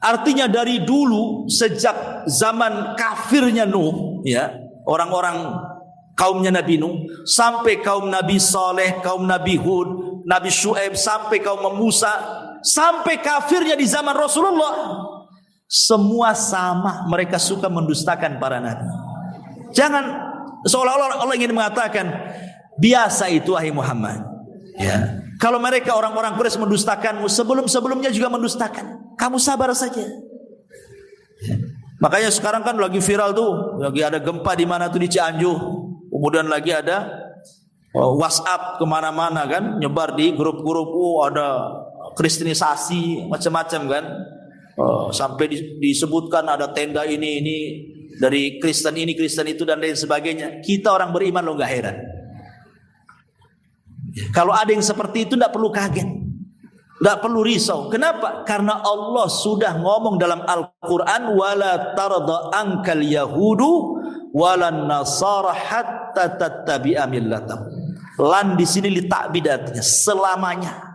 Artinya dari dulu sejak zaman kafirnya Nuh, ya, orang-orang kaumnya Nabi Nuh sampai kaum Nabi Saleh, kaum Nabi Hud, Nabi Syuaib sampai kaum Musa, sampai kafirnya di zaman Rasulullah, semua sama, mereka suka mendustakan para nabi. Jangan seolah-olah Allah ingin mengatakan biasa itu wahai Muhammad. Ya. Kalau mereka orang-orang Quraisy mendustakanmu, sebelum-sebelumnya juga mendustakan. Kamu sabar saja. Ya. Makanya sekarang kan lagi viral tuh, lagi ada gempa di mana tuh di Cianjur. Kemudian lagi ada WhatsApp kemana-mana kan, nyebar di grup-grup. Ada kristenisasi macam-macam kan. Sampai disebutkan ada tenda ini dari Kristen ini, Kristen itu dan lain sebagainya. Kita orang beriman lo nggak heran. Kalau ada yang seperti itu tidak perlu kaget, tidak perlu risau. Kenapa? Karena Allah sudah ngomong dalam Al-Quran, wala tarda ankal yahudu walan nasara hatta tattabi'a millatahum. Lan di sini li ta'bidatnya selamanya.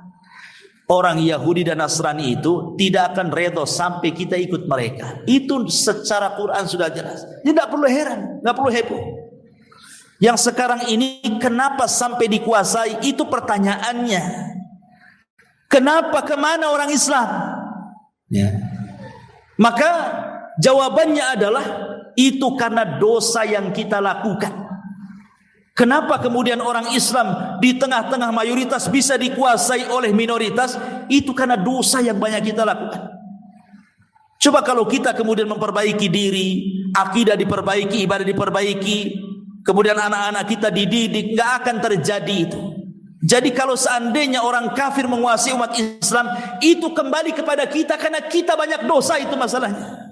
orang Yahudi dan Nasrani itu tidak akan redha sampai kita ikut mereka. Itu secara Quran sudah jelas. Jadi tidak perlu heran, tidak perlu heboh. Yang sekarang ini kenapa sampai dikuasai, itu pertanyaannya. Kenapa, kemana orang Islam? Ya. Maka jawabannya adalah itu karena dosa yang kita lakukan. Kenapa kemudian orang Islam di tengah-tengah mayoritas bisa dikuasai oleh minoritas? Itu karena dosa yang banyak kita lakukan. Coba kalau kita kemudian memperbaiki diri, akidah diperbaiki, ibadah diperbaiki, kemudian anak-anak kita dididik, nggak akan terjadi itu. Jadi kalau seandainya orang kafir menguasai umat Islam, itu kembali kepada kita karena kita banyak dosa, itu masalahnya.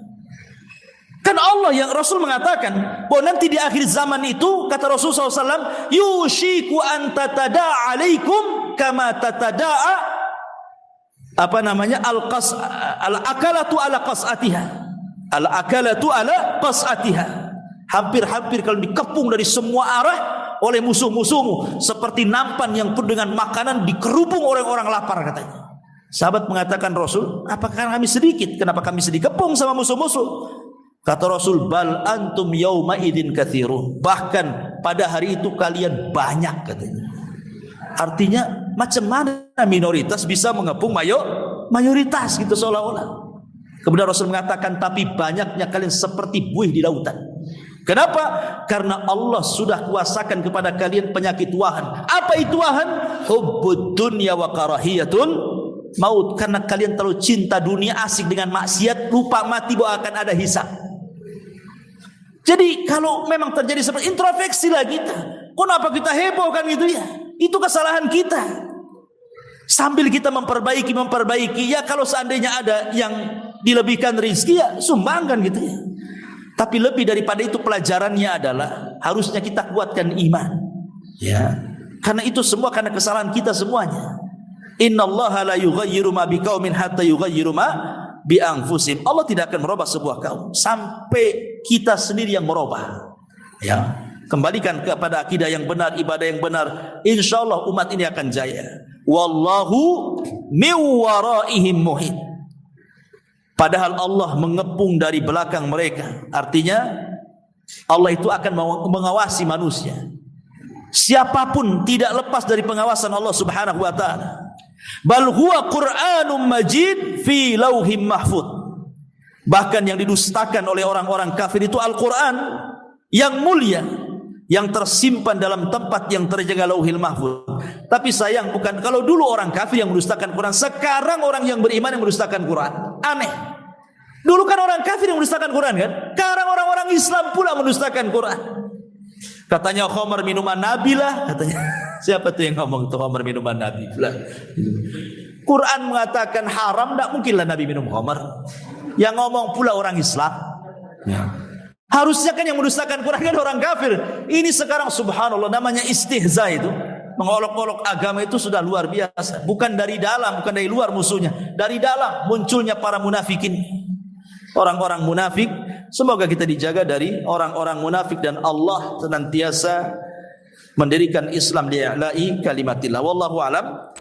Kan Allah yang Rasul mengatakan bahwa nanti di akhir zaman itu, kata Rasul SAW, yushiku an tatada'a alaikum kama tatada'a al-akalatu ala qas'atiha. Al-akalatu ala qas'atiha. Hampir-hampir kalau dikepung dari semua arah oleh musuh-musuhmu, seperti nampan yang penuh dengan makanan dikerubung orang-orang lapar, katanya. Sahabat mengatakan, Rasul, apakah kami sedikit? Kenapa kami dikepung sama musuh-musuh? Kata Rasul, bal antum yauma idzin katsirun. Bahkan pada hari itu kalian banyak, katanya. Artinya macam mana minoritas bisa mengepung mayoritas gitu seolah-olah. Kemudian Rasul mengatakan, tapi banyaknya kalian seperti buih di lautan. Kenapa? Karena Allah sudah kuasakan kepada kalian penyakit wahan. Apa itu wahan? Hubbud dunya wa karahiyatul maut. Karena kalian terlalu cinta dunia, asik dengan maksiat, lupa mati bahwa akan ada hisab. Jadi kalau memang terjadi seperti, introspeksi lah kita. Kenapa kita heboh kan gitu ya? Itu kesalahan kita. Sambil kita memperbaiki, ya kalau seandainya ada yang dilebihkan rezeki, ya sumbangkan gitu ya. Tapi lebih daripada itu, pelajarannya adalah harusnya kita kuatkan iman. Ya. Karena itu semua karena kesalahan kita semuanya. Innallaha la yughayyiru ma biqaumin hatta yughayyiru ma bi anfusihim. Allah tidak akan merubah sebuah kaum sampai kita sendiri yang merubah. Ya. Kembalikan kepada akidah yang benar, ibadah yang benar. Insyaallah umat ini akan jaya. Wallahu min waraihim muhit. Padahal Allah mengepung dari belakang mereka. Artinya Allah itu akan mengawasi manusia. Siapapun tidak lepas dari pengawasan Allah Subhanahu wa taala. Bal huwa Qur'anun Majid fi lauhim mahfud. Bahkan yang didustakan oleh orang-orang kafir itu Al-Qur'an yang mulia, yang tersimpan dalam tempat yang terjaga lauhil mahfud. Tapi sayang, bukan kalau dulu orang kafir yang mendustakan Quran, sekarang orang yang beriman yang mendustakan Quran. Aneh. Dulu kan orang kafir yang mendustakan Quran kan? Sekarang orang-orang Islam pula mendustakan Quran. Katanya khamar minuman Nabi lah, katanya. Siapa tuh yang ngomong tuh khamar minuman Nabi? Quran mengatakan haram, tidak mungkinlah Nabi minum khamar. Yang ngomong pula orang Islam. Ya. Harusnya kan yang mendustakan Quran kan orang kafir. Ini sekarang subhanallah namanya istihza itu. Mengolok-olok agama itu sudah luar biasa. Bukan dari dalam, bukan dari luar musuhnya. Dari dalam munculnya para munafikin. Orang-orang munafik. Semoga kita dijaga dari orang-orang munafik. Dan Allah senantiasa mendirikan Islam li'a'la'i kalimatillah. Wallahu alam.